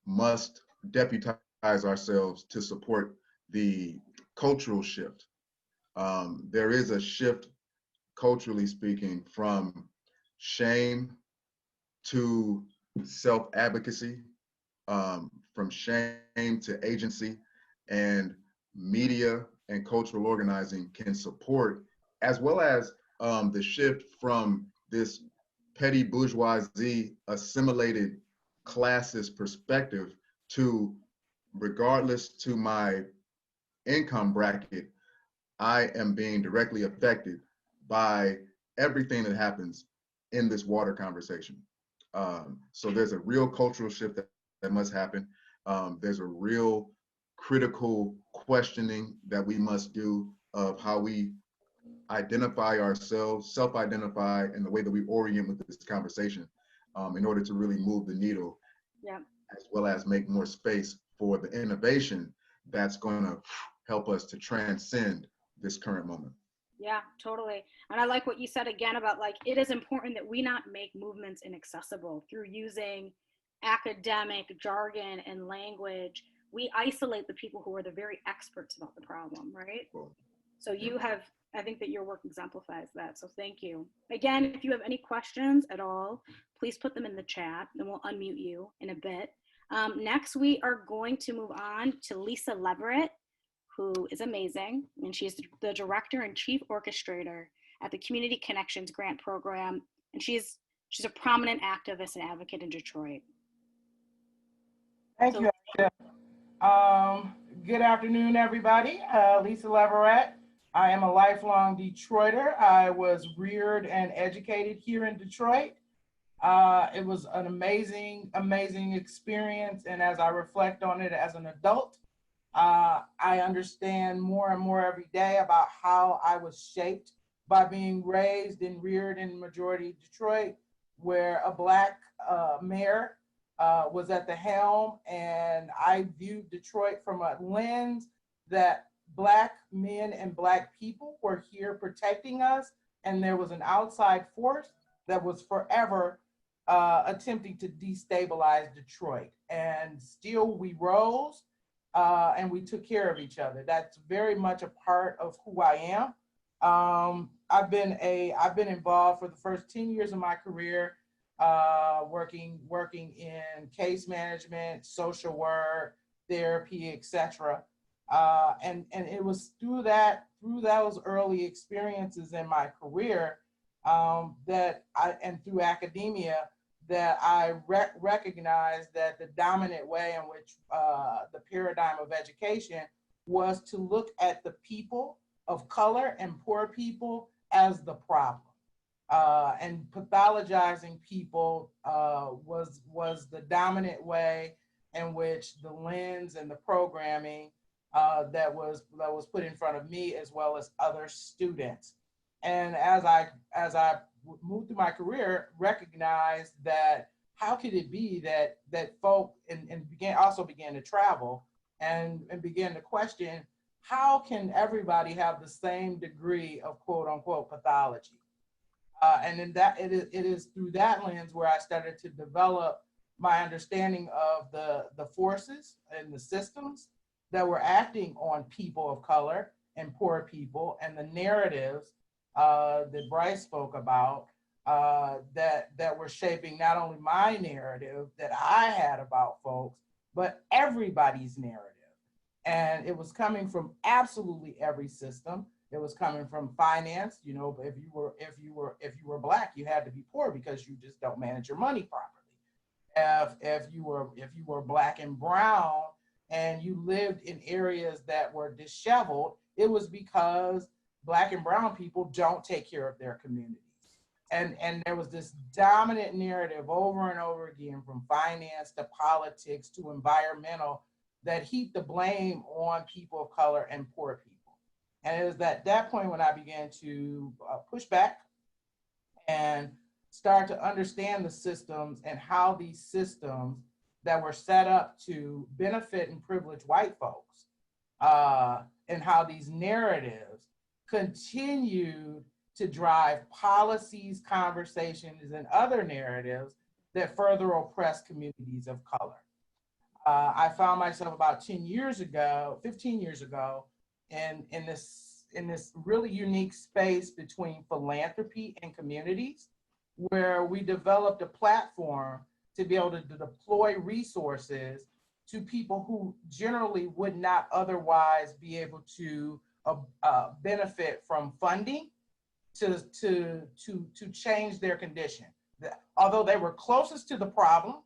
must deputize ourselves to support the cultural shift. There is a shift, culturally speaking, from shame to self-advocacy, from shame to agency, and media and cultural organizing can support, as well as the shift from this petty bourgeoisie assimilated classist perspective to, regardless to my income bracket, I am being directly affected by everything that happens in this water conversation. So there's a real cultural shift that must happen. There's a real critical questioning that we must do of how we identify ourselves, self-identify, and the way that we orient with this conversation in order to really move the needle, Yeah. as well as make more space for the innovation that's going to help us to transcend this current moment. Yeah, totally. And I like what you said again about like, it is important that we not make movements inaccessible through using academic jargon and language. We isolate the people who are the very experts about the problem, right? Cool. So you have, I think that your work exemplifies that. So thank you. Again, if you have any questions at all, please put them in the chat and we'll unmute you in a bit. Next, we are going to move on to Lisa Leverett, who is amazing, and she's the director and chief orchestrator at the Community Connections Grant Program, and she's a prominent activist and advocate in Detroit. Thank you. Good afternoon, everybody. Lisa Leverett. I am a lifelong Detroiter. I was reared and educated here in Detroit. It was an amazing, amazing experience, and as I reflect on it as an adult, I understand more and more every day about how I was shaped by being raised and reared in majority Detroit, where a Black mayor was at the helm, and I viewed Detroit from a lens that Black men and Black people were here protecting us, and there was an outside force that was forever attempting to destabilize Detroit. And still we rose. And we took care of each other. That's very much a part of who I am. I've been involved for the first 10 years of my career, working in case management, social work, therapy, etc. And it was through those early experiences in my career and through academia, that I recognized that the dominant way in which the paradigm of education was to look at the people of color and poor people as the problem. And pathologizing people was the dominant way in which the lens and the programming that was put in front of me, as well as other students. And as I moved through my career, recognized that how could it be that folk began to travel and began to question, how can everybody have the same degree of quote unquote pathology? And then it is through that lens where I started to develop my understanding of the forces and the systems that were acting on people of color and poor people, and the narratives that Bryce spoke about that were shaping not only my narrative that I had about folks, but everybody's narrative. And it was coming from absolutely every system. It was coming from finance. You know, if you were Black, you had to be poor because you just don't manage your money properly. If you were Black and brown and you lived in areas that were disheveled, it was because Black and brown people don't take care of their communities. And there was this dominant narrative over and over again, from finance to politics to environmental, that heaped the blame on people of color and poor people. And it was at that point when I began to push back and start to understand the systems and how these systems that were set up to benefit and privilege white folks, and how these narratives continued to drive policies, conversations, and other narratives that further oppress communities of color. I found myself about 15 years ago, in this really unique space between philanthropy and communities, where we developed a platform to be able to deploy resources to people who generally would not otherwise be able to benefit from funding to change their condition. Although they were closest to the problem,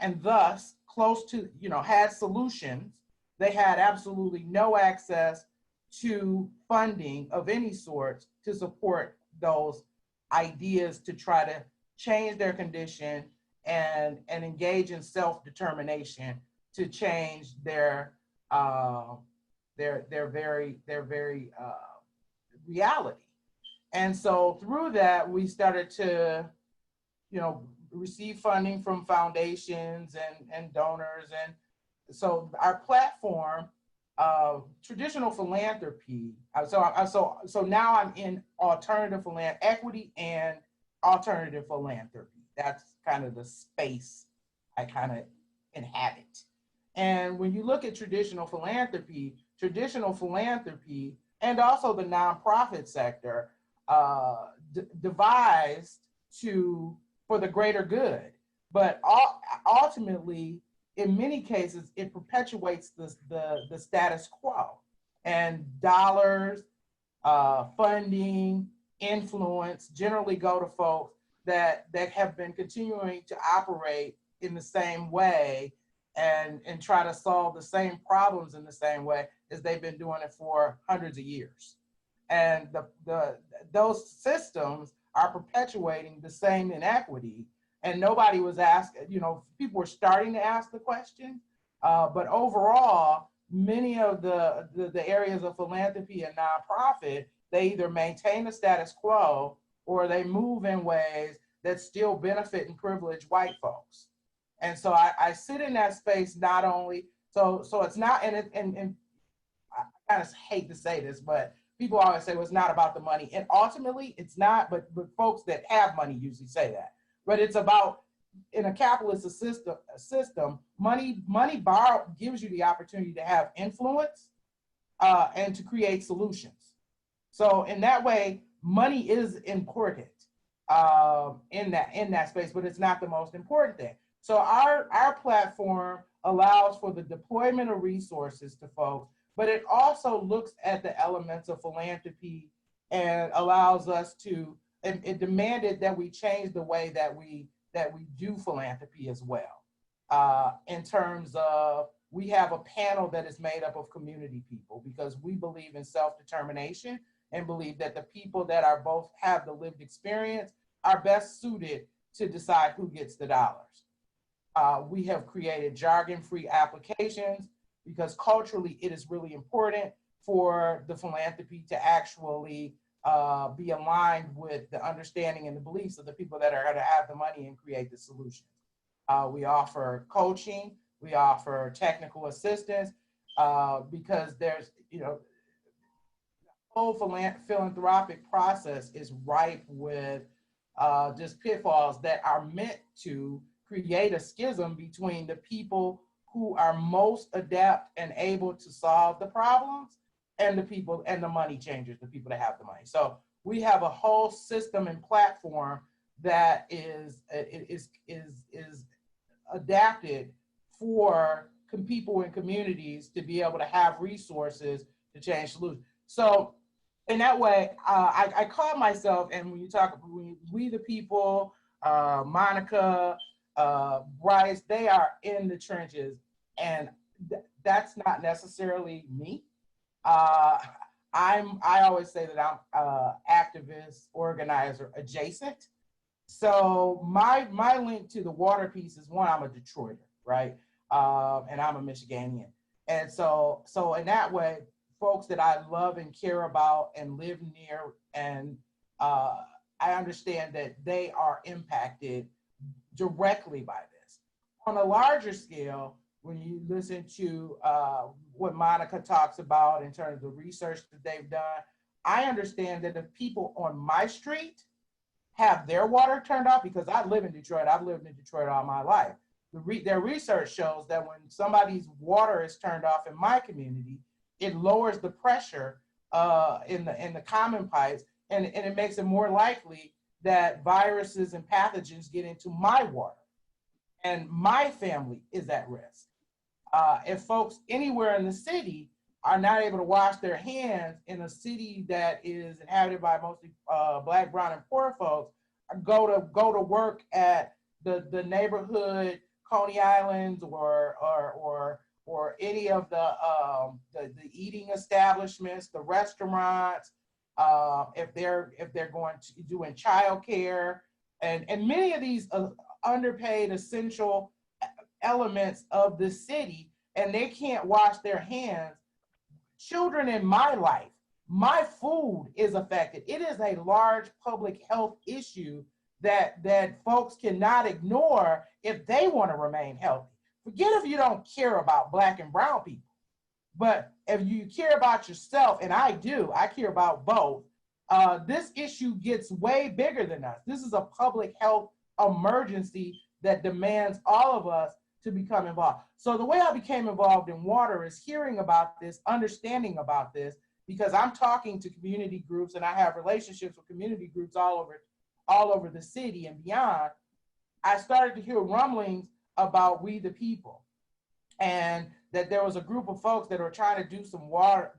and thus close to, had solutions, they had absolutely no access to funding of any sort to support those ideas to try to change their condition and engage in self-determination to change their very reality. And so through that, we started to, receive funding from foundations and donors. And so our platform, traditional philanthropy. So now I'm in alternative equity and alternative philanthropy. That's kind of the space I kind of inhabit. And when you look at traditional philanthropy, and also the nonprofit sector, devised for the greater good, but ultimately, in many cases, it perpetuates the status quo, and dollars, funding, influence generally go to folks that have been continuing to operate in the same way and try to solve the same problems in the same way as they've been doing it for hundreds of years. And those systems are perpetuating the same inequity. And nobody was asking, people were starting to ask the question, but overall, many of the areas of philanthropy and nonprofit, they either maintain the status quo or they move in ways that still benefit and privilege white folks. And so I sit in that space not only, so it's not, and I kind of hate to say this, but people always say, well, it's not about the money. And ultimately it's not, but folks that have money usually say that. But it's about, in a capitalist system, money borrowed gives you the opportunity to have influence and to create solutions. So in that way, money is important in that space, but it's not the most important thing. So our platform allows for the deployment of resources to folks, but it also looks at the elements of philanthropy and allows us to, it demanded that we change the way that we do philanthropy as well. In terms of, we have a panel that is made up of community people because we believe in self-determination and believe that the people that are both have the lived experience are best suited to decide who gets the dollars. We have created jargon-free applications because culturally it is really important for the philanthropy to actually be aligned with the understanding and the beliefs of the people that are going to have the money and create the solutions. We offer coaching, we offer technical assistance because there's, the whole philanthropic process is ripe with just pitfalls that are meant to create a schism between the people who are most adept and able to solve the problems and the people and the money changers, the people that have the money. So we have a whole system and platform that is adapted for people in communities to be able to have resources to change solutions. So in that way, I call myself, and when you talk, we the people, Monica, Bryce, they are in the trenches, and that's not necessarily me. I always say that I'm activist, organizer, adjacent. So my link to the water piece is, one, I'm a Detroiter, right? And I'm a Michiganian. And so in that way, folks that I love and care about and live near, and I understand that they are impacted directly by this. On a larger scale, when you listen to what Monica talks about in terms of the research that they've done, I understand that if people on my street have their water turned off, because I live in Detroit, I've lived in Detroit all my life. Their research shows that when somebody's water is turned off in my community, it lowers the pressure in the common pipes, and it makes it more likely that viruses and pathogens get into my water, and my family is at risk. If folks anywhere in the city are not able to wash their hands in a city that is inhabited by mostly Black, brown, and poor folks, go to work at the neighborhood Coney Islands or any of the eating establishments, the restaurants, if they're going to doing childcare, and many of these underpaid essential elements of the city, and they can't wash their hands. Children in my life, my food is affected. It is a large public health issue that folks cannot ignore if they want to remain healthy. Forget if you don't care about Black and brown people, but if you care about yourself, and I do, I care about both, this issue gets way bigger than us. This is a public health emergency that demands all of us to become involved. So the way I became involved in water is hearing about this, understanding about this, because I'm talking to community groups and I have relationships with community groups all over the city and beyond. I started to hear rumblings about We the People, and that there was a group of folks that were trying to do some work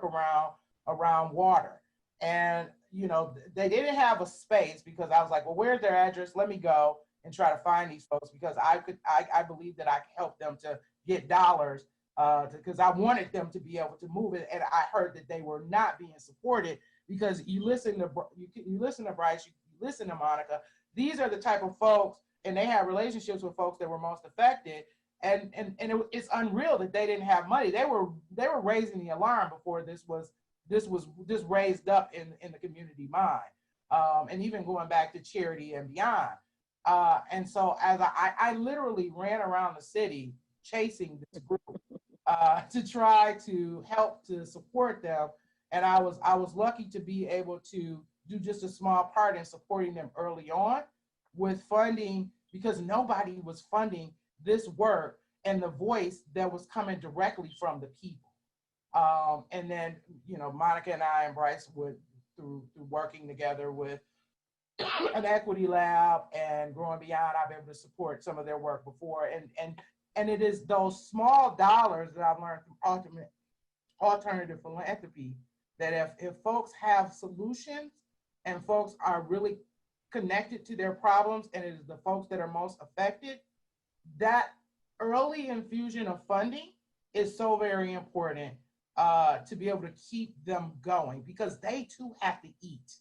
around water. And you know, they didn't have a space, because I was like, well, where's their address? Let me go and try to find these folks, because I believe that I could help them to get dollars, because I wanted them to be able to move it. And I heard that they were not being supported, because you listen to Bryce, you listen to Monica. These are the type of folks, and they have relationships with folks that were most affected. And it's unreal that they didn't have money. They were raising the alarm before this was raised up in the community mind, and even going back to charity and beyond. And so as I literally ran around the city chasing this group to try to help to support them. And I was lucky to be able to do just a small part in supporting them early on with funding, because nobody was funding this work and the voice that was coming directly from the people. And then, you know, Monica and I and Bryce would, through working together with an equity lab and Growing Beyond, I've been able to support some of their work before. And it is those small dollars that I've learned from alternative philanthropy, that if folks have solutions and folks are really connected to their problems, and it is the folks that are most affected, that early infusion of funding is so very important to be able to keep them going, because they too have to eat.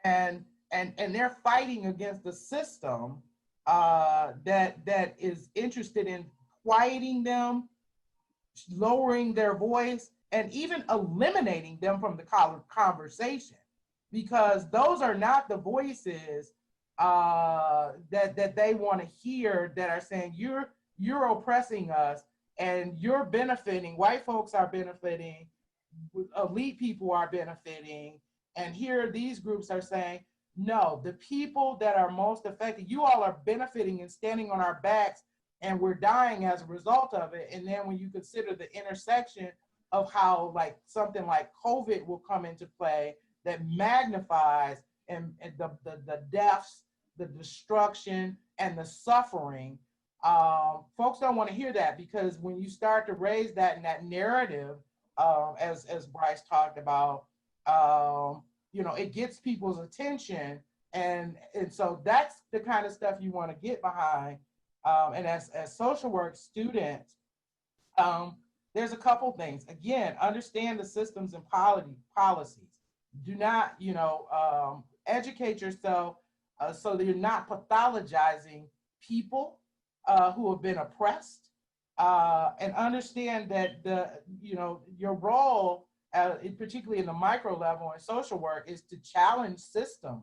And they're fighting against the system that is interested in quieting them, lowering their voice, and even eliminating them from the conversation, because those are not the voices that they want to hear, that are saying you're oppressing us and you're benefiting. White folks are benefiting, elite people are benefiting, and here these groups are saying, no, the people that are most affected, you all are benefiting and standing on our backs, and we're dying as a result of it. And then when you consider the intersection of how like something like COVID will come into play, that magnifies and the deaths, the destruction, and the suffering, folks don't want to hear that, because when you start to raise that in that narrative, as Bryce talked about, you know, it gets people's attention, and so that's the kind of stuff you want to get behind. And as social work students, there's a couple things. Again, understand the systems and policies. Do not, you know, educate yourself so that you're not pathologizing people who have been oppressed, and understand that your role, particularly in the micro level in social work, is to challenge systems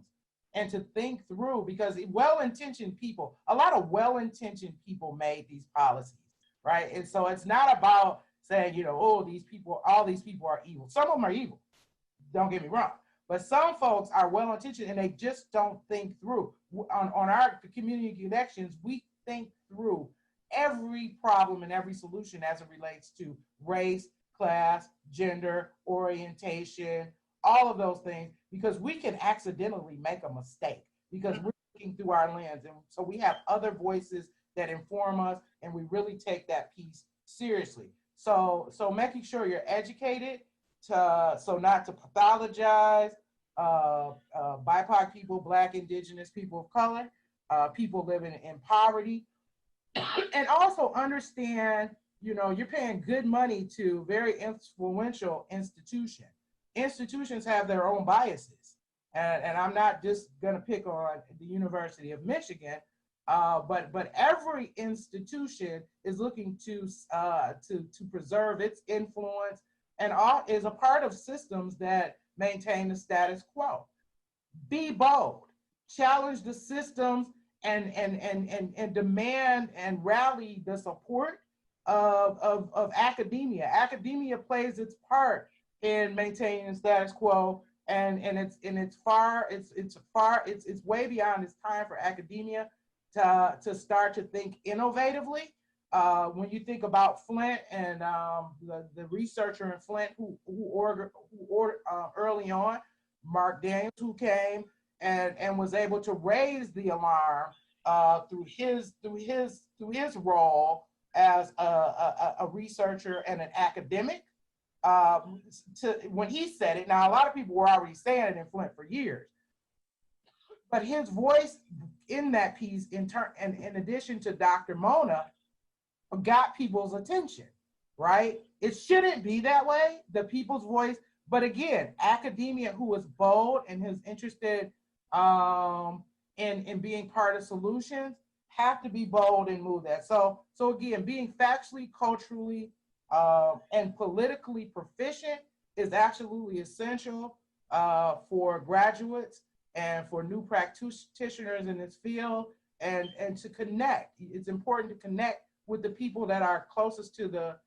and to think through, because well-intentioned people, a lot of well-intentioned people made these policies, right? And so it's not about saying, you know, oh, all these people are evil. Some of them are evil, don't get me wrong, but some folks are well-intentioned and they just don't think through. On our community connections, we think through every problem and every solution as it relates to race, class, gender, orientation, all of those things, because we can accidentally make a mistake because we're looking through our lens. And so we have other voices that inform us, and we really take that piece seriously. So making sure you're educated, so not to pathologize BIPOC people, Black, Indigenous, people of color, people living in poverty, and also understand you know, you're paying good money to very influential institutions. Institutions have their own biases. And I'm not just gonna pick on the University of Michigan, but every institution is looking to preserve its influence and all is a part of systems that maintain the status quo. Be bold, challenge the systems, and demand and rally the support of academia. Academia plays its part in maintaining the status quo, and it's way beyond its time for academia to start to think innovatively. When you think about Flint and the researcher in Flint who early on, Mark Daniels, who came and was able to raise the alarm through his role as a researcher and an academic. When he said it, now a lot of people were already saying it in Flint for years, but his voice in that piece, in addition to Dr. Mona, got people's attention, right? It shouldn't be that way, the people's voice. But again, academia who is bold and is interested in being part of solutions have to be bold and move that. So again, being factually, culturally, and politically proficient is absolutely essential for graduates and for new practitioners in this field, and to connect. It's important to connect with the people that are closest to the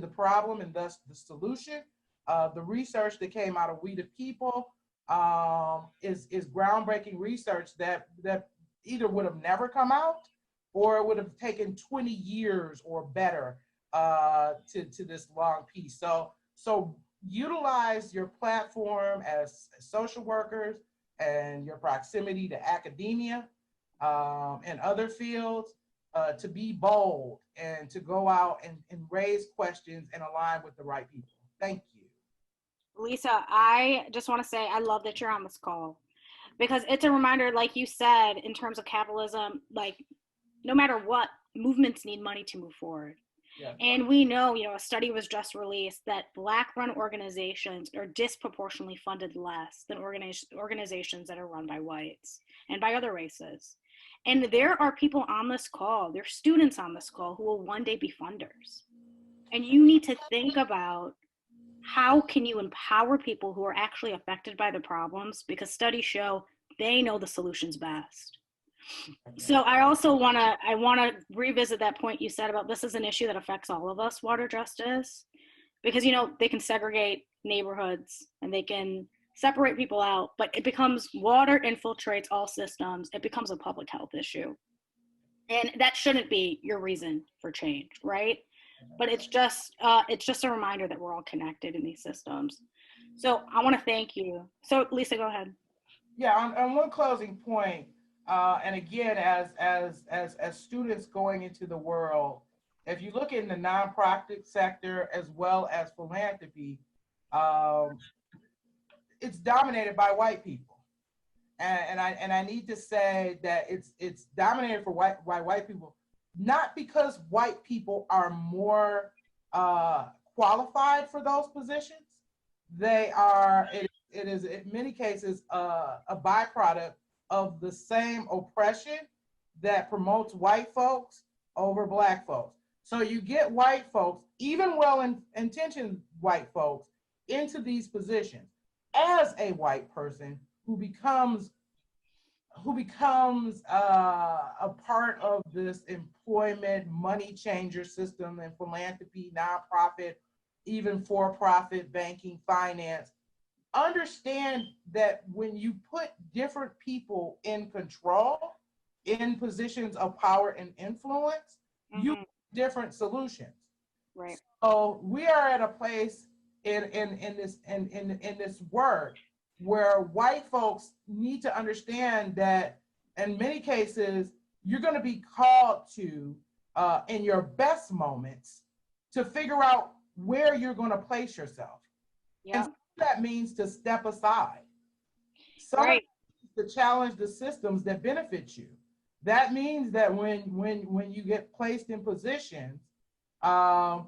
problem and thus the solution. The research that came out of We the People is groundbreaking research that either would have never come out or it would have taken 20 years or better to this long piece. So utilize your platform as social workers and your proximity to academia and other fields to be bold and to go out and raise questions and align with the right people. Thank you. Lisa, I just want to say I love that you're on this call, because it's a reminder, like you said, in terms of capitalism, like no matter what, movements need money to move forward. Yeah. And we know, a study was just released that Black-run organizations are disproportionately funded less than organizations that are run by whites and by other races. And there are people on this call, there are students on this call who will one day be funders. And you need to think about how can you empower people who are actually affected by the problems, because studies show they know the solutions best. So I also want to revisit that point you said about this is an issue that affects all of us, water justice, because, they can segregate neighborhoods and they can separate people out, but it becomes water infiltrates all systems. It becomes a public health issue. And that shouldn't be your reason for change, right? But it's just a reminder that we're all connected in these systems. So I want to thank you. So Lisa, go ahead. Yeah, on one closing point, and again, as students going into the world, if you look in the nonprofit sector as well as philanthropy, it's dominated by white people, and I need to say that it's dominated by white people, not because white people are more qualified for those positions. They are. It is in many cases a byproduct of the same oppression that promotes white folks over Black folks. So you get white folks, even well-intentioned white folks, into these positions as a white person who becomes a part of this employment money changer system and philanthropy, nonprofit, even for-profit banking, finance. Understand that when you put different people in control, in positions of power and influence, you have different solutions. Right. So we are at a place in this work where white folks need to understand that in many cases, you're going to be called to, in your best moments, to figure out where you're going to place yourself. Yeah. And that means to step aside. Right. To challenge the systems that benefit you. That means that when you get placed in positions, Um,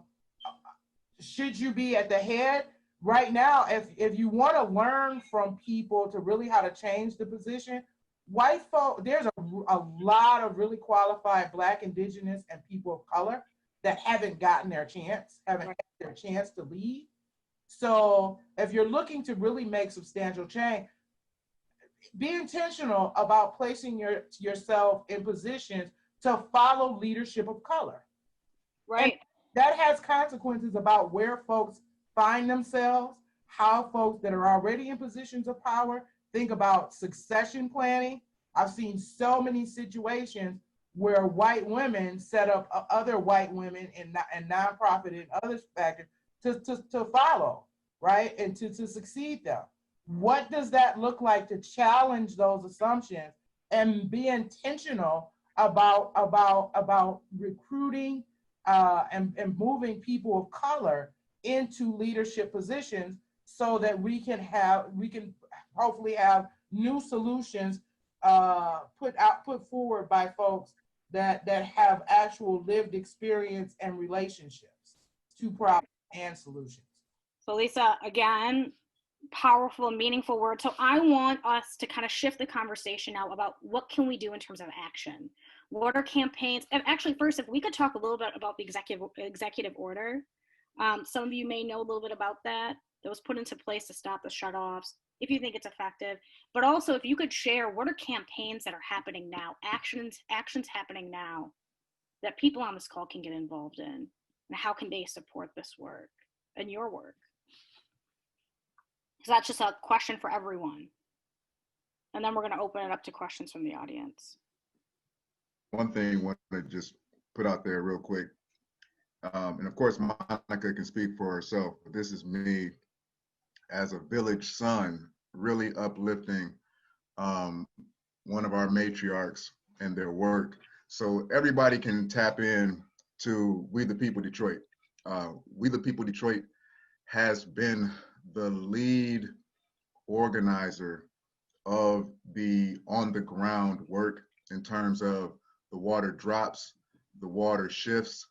should you be at the head? Right now, if you want to learn from people to really how to change the position, white folk, there's a lot of really qualified Black, Indigenous, and people of color that haven't gotten their chance, haven't had their chance to lead. So if you're looking to really make substantial change, be intentional about placing yourself in positions to follow leadership of color. Right. And that has consequences about where folks find themselves, how folks that are already in positions of power think about succession planning. I've seen so many situations where white women set up other white women in nonprofit and other factors to follow, right? And to succeed them. What does that look like to challenge those assumptions and be intentional about recruiting and moving people of color into leadership positions so that we can hopefully have new solutions put forward by folks that have actual lived experience and relationships to problems and solutions. So Lisa, again, powerful, meaningful word. So I want us to kind of shift the conversation now about what can we do in terms of action? What are campaigns? And actually, first, if we could talk a little bit about the executive order. Some of you may know a little bit about that. That was put into place to stop the shutoffs, if you think it's effective. But also, if you could share, what are campaigns that are happening now, actions happening now that people on this call can get involved in, and how can they support this work and your work? So that's just a question for everyone. And then we're going to open it up to questions from the audience. One thing I want to just put out there real quick, and of course Monica can speak for herself, but this is me as a village son really uplifting one of our matriarchs and their work. So everybody can tap in to We the People Detroit. We the People Detroit has been the lead organizer of the on the ground work in terms of the water drops, the water shifts.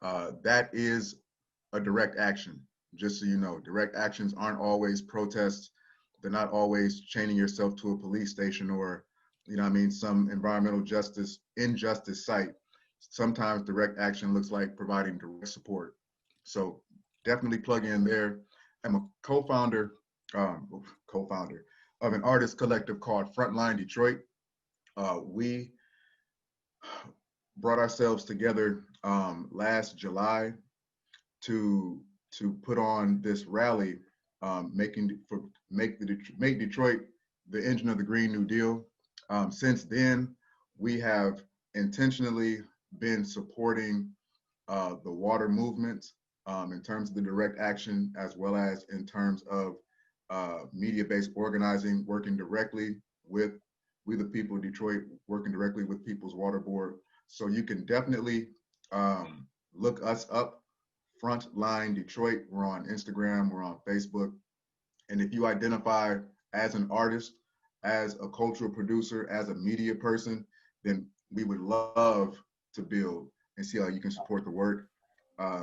That is a direct action, just so you know. Direct actions aren't always protests. They're not always chaining yourself to a police station or, you know what I mean, some environmental injustice site. Sometimes direct action looks like providing direct support. So definitely plug in there. I'm a co-founder of an artist collective called Frontline Detroit. We brought ourselves together last July to put on this rally, make Detroit the engine of the Green New Deal. Since then, we have intentionally been supporting the water movement in terms of the direct action, as well as in terms of media-based organizing, working directly with We the People of Detroit, working directly with People's Water Board. So you can definitely look us up, Frontline Detroit. We're on Instagram, we're on Facebook. And if you identify as an artist, as a cultural producer, as a media person, then we would love to build and see how you can support the work.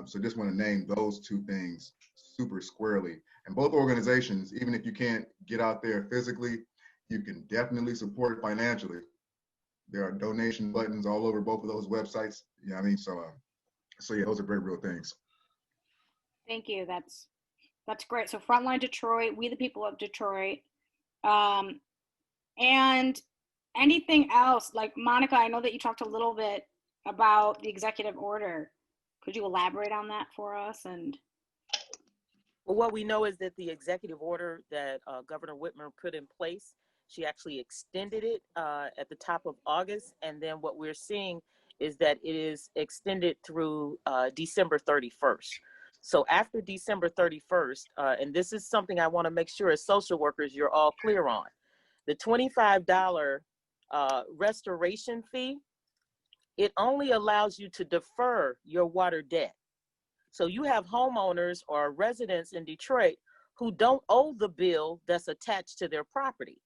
So just want to name those two things super squarely. And both organizations, even if you can't get out there physically, you can definitely support financially. There are donation buttons all over both of those websites. You know what I mean? So yeah, those are very real things. Thank you. That's great. So Frontline Detroit, We the People of Detroit. And anything else, like Monica, I know that you talked a little bit about the executive order. Could you elaborate on that for us? And well, what we know is that the executive order that Governor Whitmer put in place, she actually extended it at the top of August. And then what we're seeing is that it is extended through December 31st. So after December 31st, and this is something I want to make sure as social workers you're all clear on, the $25 restoration fee, it only allows you to defer your water debt. So you have homeowners or residents in Detroit who don't owe the bill that's attached to their property.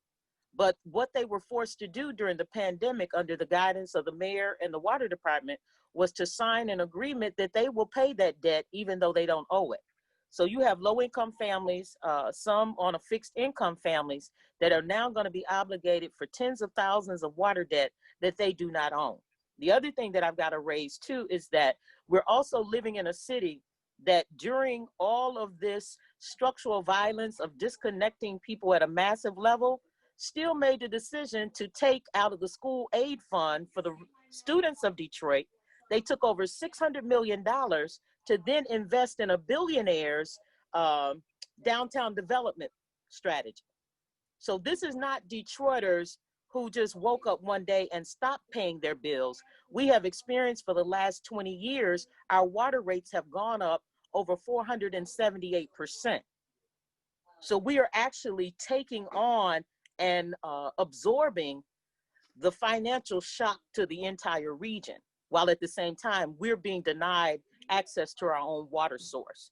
But what they were forced to do during the pandemic under the guidance of the mayor and the water department was to sign an agreement that they will pay that debt even though they don't owe it. So you have low-income families, some on a fixed income families that are now going to be obligated for tens of thousands of water debt that they do not own. The other thing that I've got to raise too is that we're also living in a city that during all of this structural violence of disconnecting people at a massive level, still made the decision to take out of the school aid fund for the students of Detroit. They took over $600 million to then invest in a billionaire's downtown development strategy. So this is not Detroiters who just woke up one day and stopped paying their bills. We have experienced for the last 20 years, our water rates have gone up over 478%. So we are actually taking on and absorbing the financial shock to the entire region, while at the same time, we're being denied access to our own water source.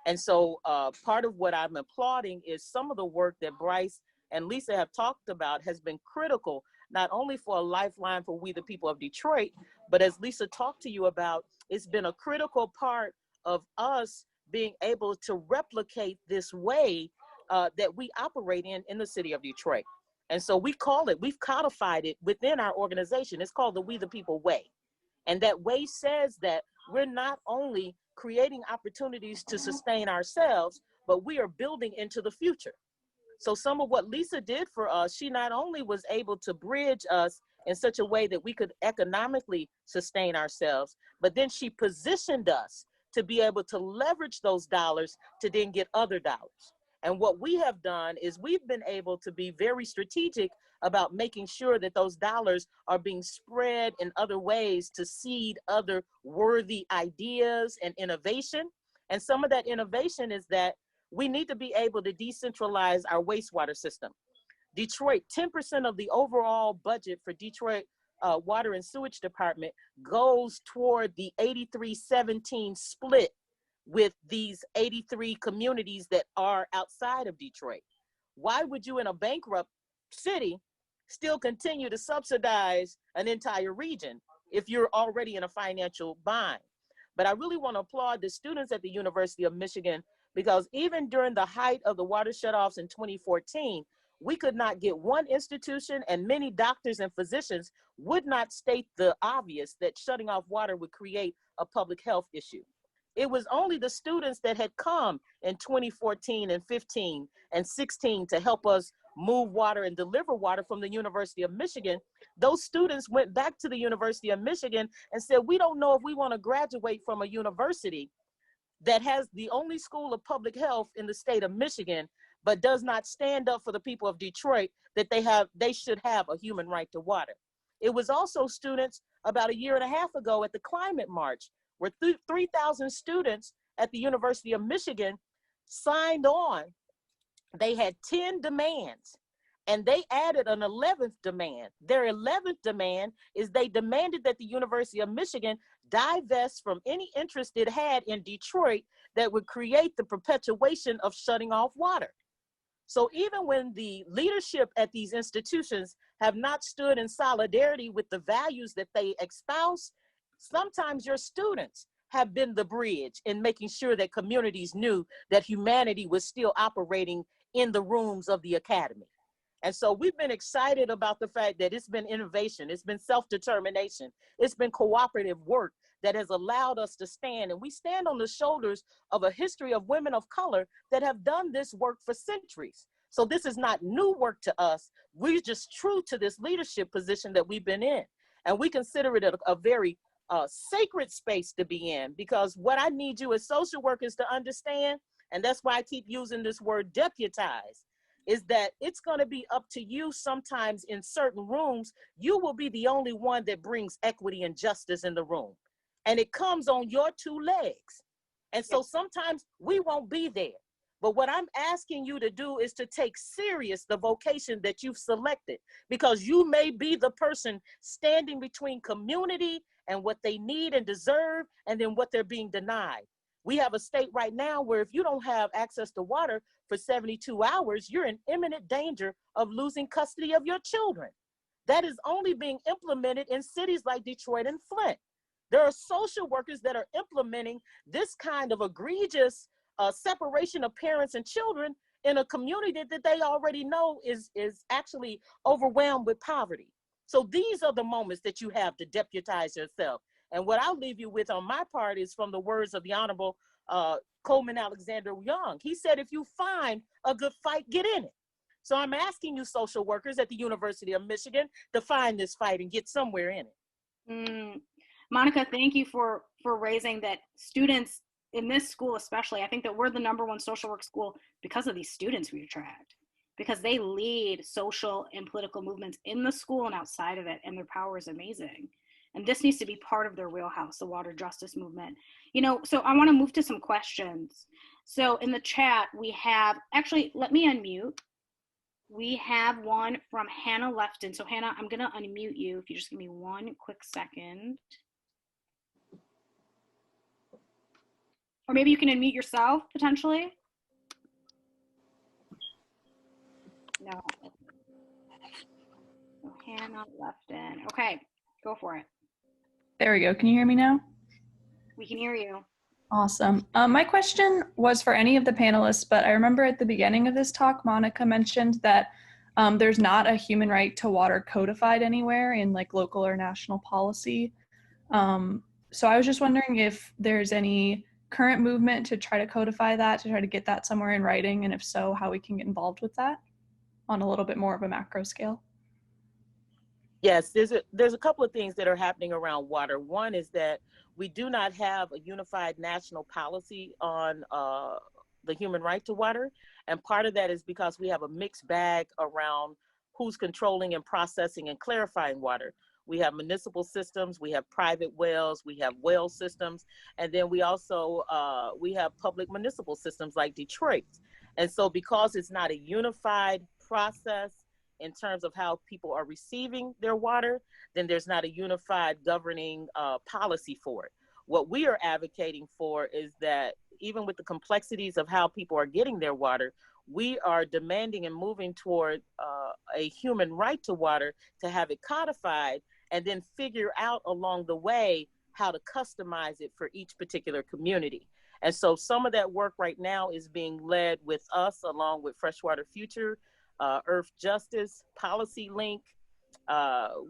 And so part of what I'm applauding is some of the work that Bryce and Lisa have talked about has been critical, not only for a lifeline for we the people of Detroit, but as Lisa talked to you about, it's been a critical part of us being able to replicate this way that we operate in the city of Detroit. And so we've codified it within our organization. It's called the We the People Way. And that way says that we're not only creating opportunities to sustain ourselves, but we are building into the future. So some of what Lisa did for us, she not only was able to bridge us in such a way that we could economically sustain ourselves, but then she positioned us to be able to leverage those dollars to then get other dollars. And what we have done is we've been able to be very strategic about making sure that those dollars are being spread in other ways to seed other worthy ideas and innovation. And some of that innovation is that we need to be able to decentralize our wastewater system. Detroit, 10% of the overall budget for Detroit Water and Sewage Department goes toward the 83-17 split with these 83 communities that are outside of Detroit. Why would you in a bankrupt city still continue to subsidize an entire region if you're already in a financial bind? But I really want to applaud the students at the University of Michigan, because even during the height of the water shutoffs in 2014, we could not get one institution, and many doctors and physicians would not state the obvious that shutting off water would create a public health issue. It was only the students that had come in 2014 and 15 and 16 to help us move water and deliver water from the University of Michigan. Those students went back to the University of Michigan and said, we don't know if we want to graduate from a university that has the only school of public health in the state of Michigan, but does not stand up for the people of Detroit that they should have a human right to water. It was also students about a year and a half ago at the climate march, where 3,000 students at the University of Michigan signed on. They had 10 demands, and they added an 11th demand. Their 11th demand is they demanded that the University of Michigan divest from any interest it had in Detroit that would create the perpetuation of shutting off water. So even when the leadership at these institutions have not stood in solidarity with the values that they espouse, sometimes your students have been the bridge in making sure that communities knew that humanity was still operating in the rooms of the academy. And so we've been excited about the fact that it's been innovation, it's been self-determination, it's been cooperative work that has allowed us to stand. And we stand on the shoulders of a history of women of color that have done this work for centuries. So this is not new work to us. We're just true to this leadership position that we've been in. And we consider it a very sacred space to be in, because what I need you as social workers to understand, and that's why I keep using this word deputize, is that it's going to be up to you sometimes in certain rooms. You will be the only one that brings equity and justice in the room. And it comes on your two legs. And so sometimes we won't be there. But what I'm asking you to do is to take serious the vocation that you've selected, because you may be the person standing between community and what they need and deserve, and then what they're being denied. We have a state right now where if you don't have access to water for 72 hours, you're in imminent danger of losing custody of your children. That is only being implemented in cities like Detroit and Flint. There are social workers that are implementing this kind of egregious separation of parents and children in a community that they already know is actually overwhelmed with poverty. So these are the moments that you have to deputize yourself. And what I'll leave you with on my part is from the words of the Honorable Coleman Alexander Young. He said, if you find a good fight, get in it. So I'm asking you social workers at the University of Michigan to find this fight and get somewhere in it. Monica, thank you for raising that. Students in this school especially, I think that we're the #1 social work school because of these students we attract, because they lead social and political movements in the school and outside of it, and their power is amazing. And this needs to be part of their wheelhouse, the water justice movement. You know, so I want to move to some questions. So in the chat, we have, actually, let me unmute. We have one from Hannah Lefton. So Hannah, I'm going to unmute you if you just give me one quick second. Or maybe you can unmute yourself, potentially. No. So Hannah Lefton. Okay, go for it. There we go. Can you hear me now? We can hear you. Awesome. My question was for any of the panelists, but I remember at the beginning of this talk, Monica mentioned that there's not a human right to water codified anywhere in like local or national policy. So I was just wondering if there's any current movement to try to codify that, to try to get that somewhere in writing, and if so, how we can get involved with that on a little bit more of a macro scale. Yes, there's a couple of things that are happening around water. One is that we do not have a unified national policy on the human right to water. And part of that is because we have a mixed bag around who's controlling and processing and clarifying water. We have municipal systems, we have private wells, we have well systems, and then we also, we have public municipal systems like Detroit. And so because it's not a unified process in terms of how people are receiving their water, then there's not a unified governing policy for it. What we are advocating for is that even with the complexities of how people are getting their water, we are demanding and moving toward a human right to water, to have it codified and then figure out along the way how to customize it for each particular community. And so some of that work right now is being led with us along with Freshwater Future, Earth Justice, Policy Link.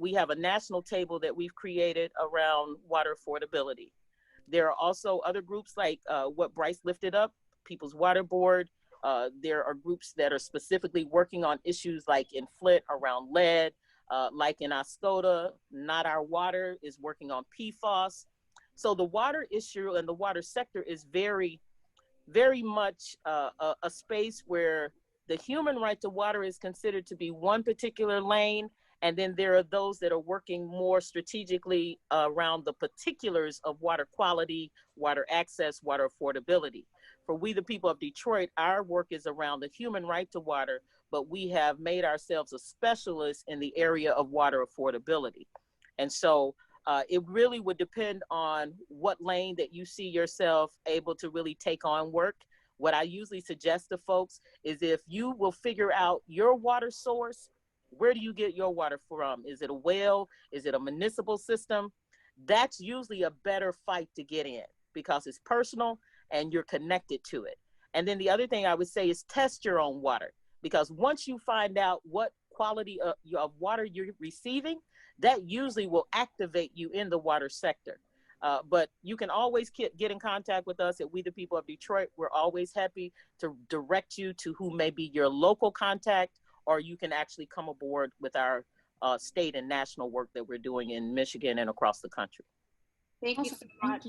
We have a national table that we've created around water affordability. There are also other groups like what Bryce lifted up, People's Water Board. There are groups that are specifically working on issues like in Flint around lead, like in Oscoda, Not Our Water is working on PFAS. So the water issue and the water sector is very, very much a space where the human right to water is considered to be one particular lane. And then there are those that are working more strategically around the particulars of water quality, water access, water affordability. For we, the people of Detroit, our work is around the human right to water, but we have made ourselves a specialist in the area of water affordability. And so it really would depend on what lane that you see yourself able to really take on work. What I usually suggest to folks is if you will figure out your water source, where do you get your water from? Is it a well? Is it a municipal system? That's usually a better fight to get in because it's personal and you're connected to it. And then the other thing I would say is test your own water, because once you find out what quality of water you're receiving, that usually will activate you in the water sector. But you can always get in contact with us at We the People of Detroit. We're always happy to direct you to who may be your local contact, or you can actually come aboard with our state and national work that we're doing in Michigan and across the country. Thank you so much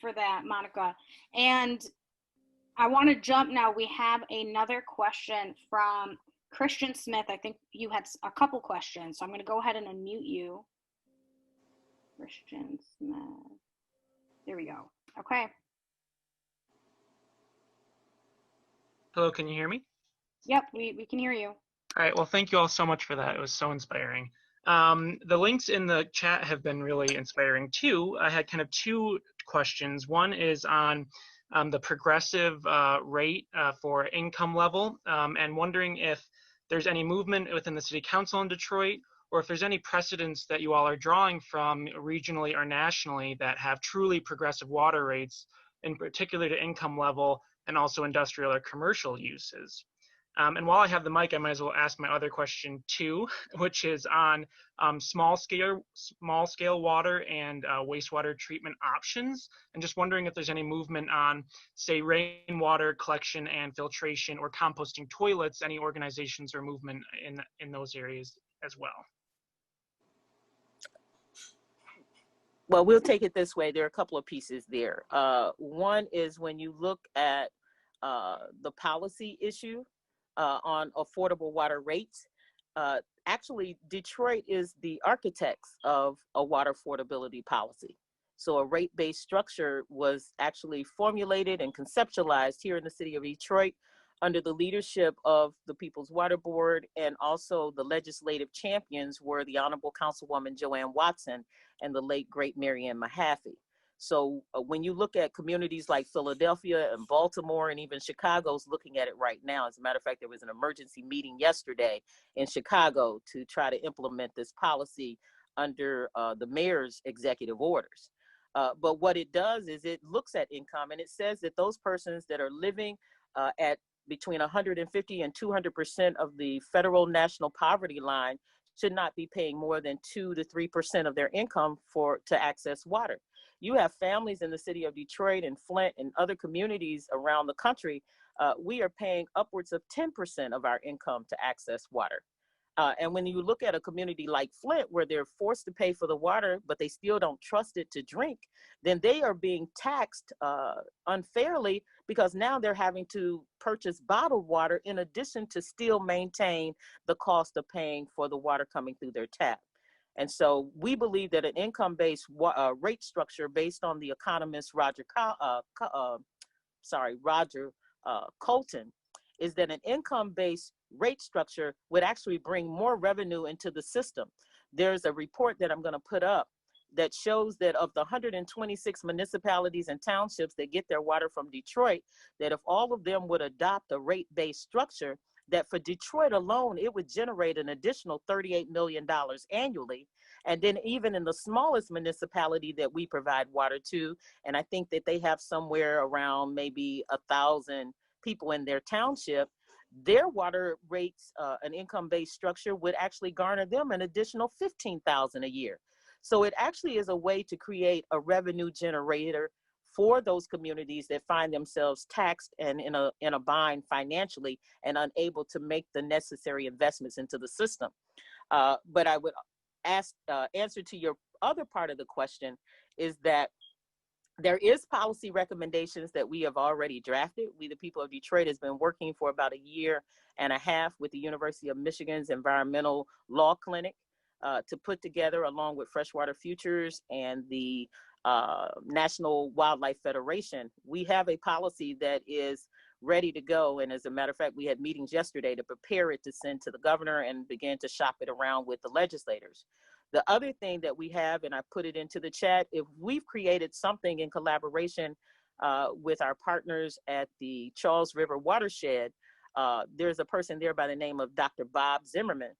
for that, Monica. And I want to jump now. We have another question from Christian Smith. I think you had a couple questions, so I'm going to go ahead and unmute you. Christian Smith. There we go. Okay. Hello, can you hear me? Yep, we can hear you. All right, well, thank you all so much for that. It was so inspiring. The links in the chat have been really inspiring too. I had kind of two questions. One is on the progressive rate for income level, and wondering if there's any movement within the City Council in Detroit, or if there's any precedents that you all are drawing from regionally or nationally that have truly progressive water rates, in particular to income level and also industrial or commercial uses. And while I have the mic, I might as well ask my other question too, which is on small scale water and wastewater treatment options. And just wondering if there's any movement on, say, rainwater collection and filtration or composting toilets, any organizations or movement in those areas as well. Well, we'll take it this way. There are a couple of pieces there. One is when you look at the policy issue on affordable water rates. Actually, Detroit is the architects of a water affordability policy. So a rate-based structure was actually formulated and conceptualized here in the city of Detroit under the leadership of the People's Water Board, and also the legislative champions were the Honorable Councilwoman Joanne Watson and the late great Mary Ann Mahaffey. So when you look at communities like Philadelphia and Baltimore and even Chicago's looking at it right now, as a matter of fact, there was an emergency meeting yesterday in Chicago to try to implement this policy under the mayor's executive orders. But what it does is it looks at income, and it says that those persons that are living at between 150 and 200% of the federal national poverty line should not be paying more than 2 to 3% of their income to access water. You have families in the city of Detroit and Flint and other communities around the country. We are paying upwards of 10% of our income to access water. And when you look at a community like Flint, where they're forced to pay for the water, but they still don't trust it to drink, then they are being taxed unfairly, because now they're having to purchase bottled water in addition to still maintain the cost of paying for the water coming through their tap. And so we believe that an income-based rate structure based on the economist Roger Colton is that an income-based rate structure would actually bring more revenue into the system. There's a report that I'm going to put up that shows that of the 126 municipalities and townships that get their water from Detroit, that if all of them would adopt a rate-based structure, that for Detroit alone, it would generate an additional $38 million annually. And then even in the smallest municipality that we provide water to, and I think that they have somewhere around maybe 1,000 people in their township, their water rates, an income-based structure would actually garner them an additional $15,000 a year. So it actually is a way to create a revenue generator for those communities that find themselves taxed and in a bind financially and unable to make the necessary investments into the system. But I would answer to your other part of the question is that there is policy recommendations that we have already drafted. We, the people of Detroit, has been working for about 1.5 years with the University of Michigan's Environmental Law Clinic to put together, along with Freshwater Futures and the National Wildlife Federation, we have a policy that is ready to go. And as a matter of fact, we had meetings yesterday to prepare it to send to the governor and begin to shop it around with the legislators. The other thing that we have, and I put it into the chat, if we've created something in collaboration with our partners at the Charles River Watershed, there's a person there by the name of Dr. Bob Zimmerman.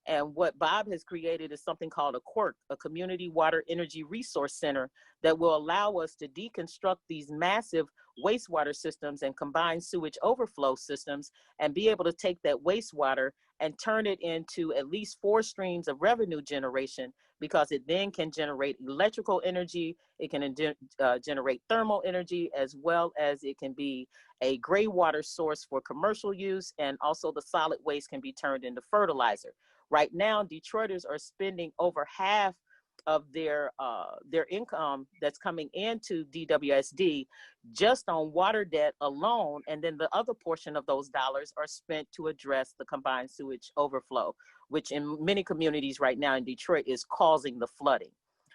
And what Bob has created is something called a QUERC, a Community Water Energy Resource Center, that will allow us to deconstruct these massive wastewater systems and combined sewage overflow systems and be able to take that wastewater and turn it into at least 4 streams of revenue generation, because it then can generate electrical energy, it can generate thermal energy, as well as it can be a gray water source for commercial use, and also the solid waste can be turned into fertilizer. Right now, Detroiters are spending over half of their income that's coming into DWSD just on water debt alone, and then the other portion of those dollars are spent to address the combined sewage overflow, which in many communities right now in Detroit is causing the flooding.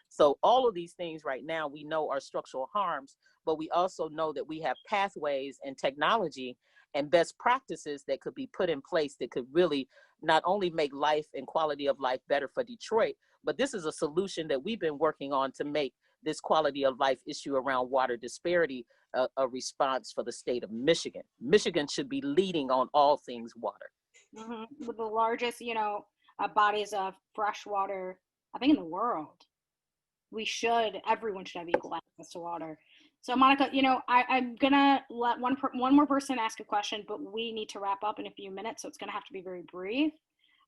So all of these things right now we know are structural harms, but we also know that we have pathways and technology and best practices that could be put in place that could really not only make life and quality of life better for Detroit, but this is a solution that we've been working on to make this quality of life issue around water disparity a response for the state of Michigan. Michigan should be leading on all things water. With the largest, bodies of fresh water, I think, in the world. Everyone should have equal access to water. So Monica, I'm gonna let one more person ask a question, but we need to wrap up in a few minutes, so it's gonna have to be very brief.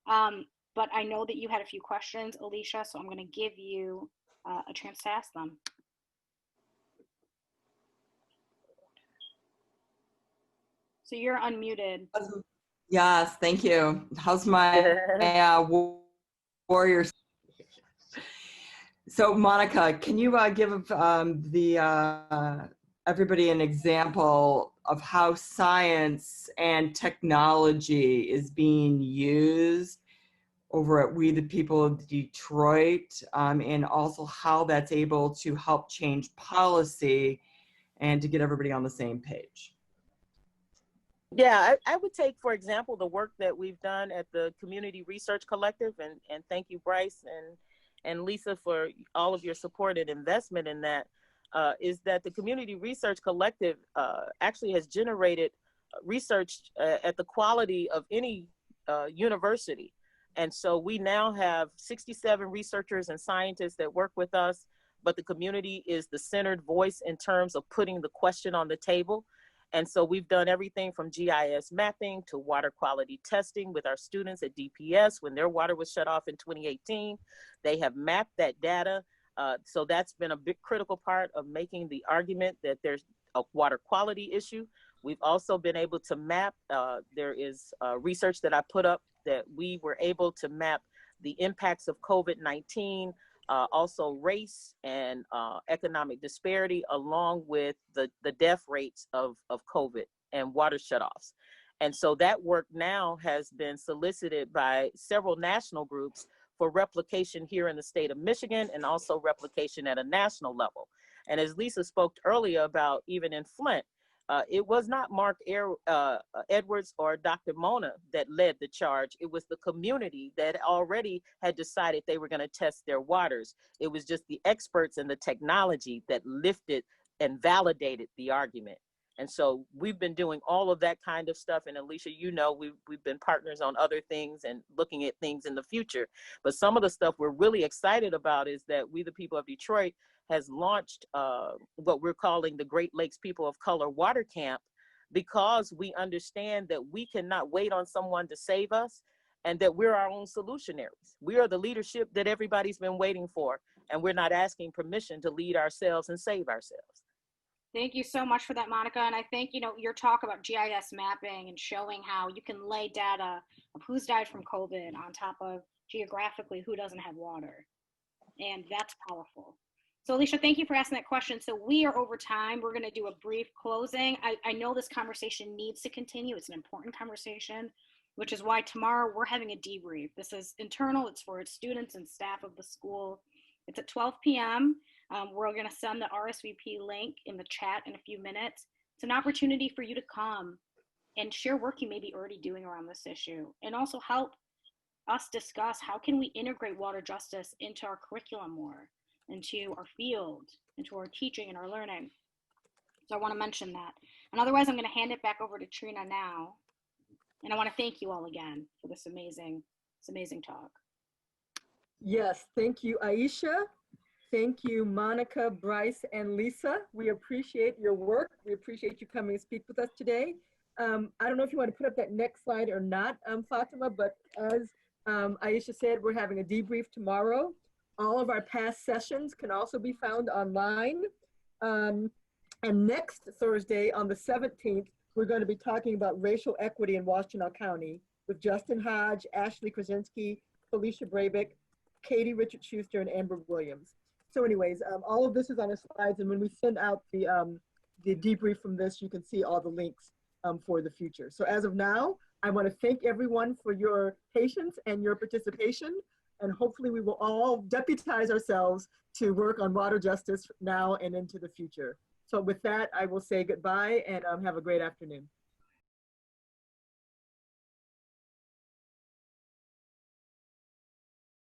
But I know that you had a few questions, Alicia, so I'm gonna give you a chance to ask them. So you're unmuted. Yes, thank you. How's my warriors? So Monica, can you give everybody an example of how science and technology is being used over at We the People of Detroit, and also how that's able to help change policy and to get everybody on the same page? Yeah, I would take, for example, the work that we've done at the Community Research Collective, and thank you, Bryce and Lisa, for all of your support and investment in that, is that the Community Research Collective actually has generated research at the quality of any university. And so we now have 67 researchers and scientists that work with us, but the community is the centered voice in terms of putting the question on the table. And so we've done everything from GIS mapping to water quality testing with our students at DPS when their water was shut off in 2018. They have mapped that data. So that's been a big critical part of making the argument that there's a water quality issue. We've also been able to map, there is research that I put up that we were able to map the impacts of COVID-19, also race and economic disparity, along with the death rates of COVID and water shutoffs. And so that work now has been solicited by several national groups for replication here in the state of Michigan, and also replication at a national level. And as Lisa spoke earlier about, even in Flint, it was not Mark Edwards or Dr. Mona that led the charge. It was the community that already had decided they were going to test their waters. It was just the experts and the technology that lifted and validated the argument. And so we've been doing all of that kind of stuff. And Alicia, we've been partners on other things and looking at things in the future. But some of the stuff we're really excited about is that We the People of Detroit has launched what we're calling the Great Lakes People of Color Water Camp, because we understand that we cannot wait on someone to save us, and that we're our own solutionaries. We are the leadership that everybody's been waiting for, and we're not asking permission to lead ourselves and save ourselves. Thank you so much for that, Monica. And I think, your talk about GIS mapping and showing how you can lay data of who's died from COVID on top of geographically who doesn't have water. And that's powerful. So Alicia, thank you for asking that question. So we are over time. We're going to do a brief closing. I know this conversation needs to continue. It's an important conversation, which is why tomorrow we're having a debrief. This is internal. It's for students and staff of the school. It's at 12 p.m. We're going to send the RSVP link in the chat in a few minutes. It's an opportunity for you to come and share work you may be already doing around this issue, and also help us discuss how can we integrate water justice into our curriculum more, into our field, into our teaching and our learning. So I want to mention that. And otherwise, I'm going to hand it back over to Trina now. And I want to thank you all again for this amazing talk. Yes, thank you, Aisha. Thank you, Monica, Bryce, and Lisa. We appreciate your work. We appreciate you coming to speak with us today. I don't know if you want to put up that next slide or not, Fatima, but as Aisha said, we're having a debrief tomorrow. All of our past sessions can also be found online. And next Thursday on the 17th, we're going to be talking about racial equity in Washtenaw County with Justin Hodge, Ashley Krasinski, Felicia Brabick, Katie Richard Schuster, and Amber Williams. So anyways, all of this is on the slides, and when we send out the debrief from this, you can see all the links for the future. So as of now, I want to thank everyone for your patience and your participation, and hopefully we will all deputize ourselves to work on water justice now and into the future. So with that, I will say goodbye and have a great afternoon.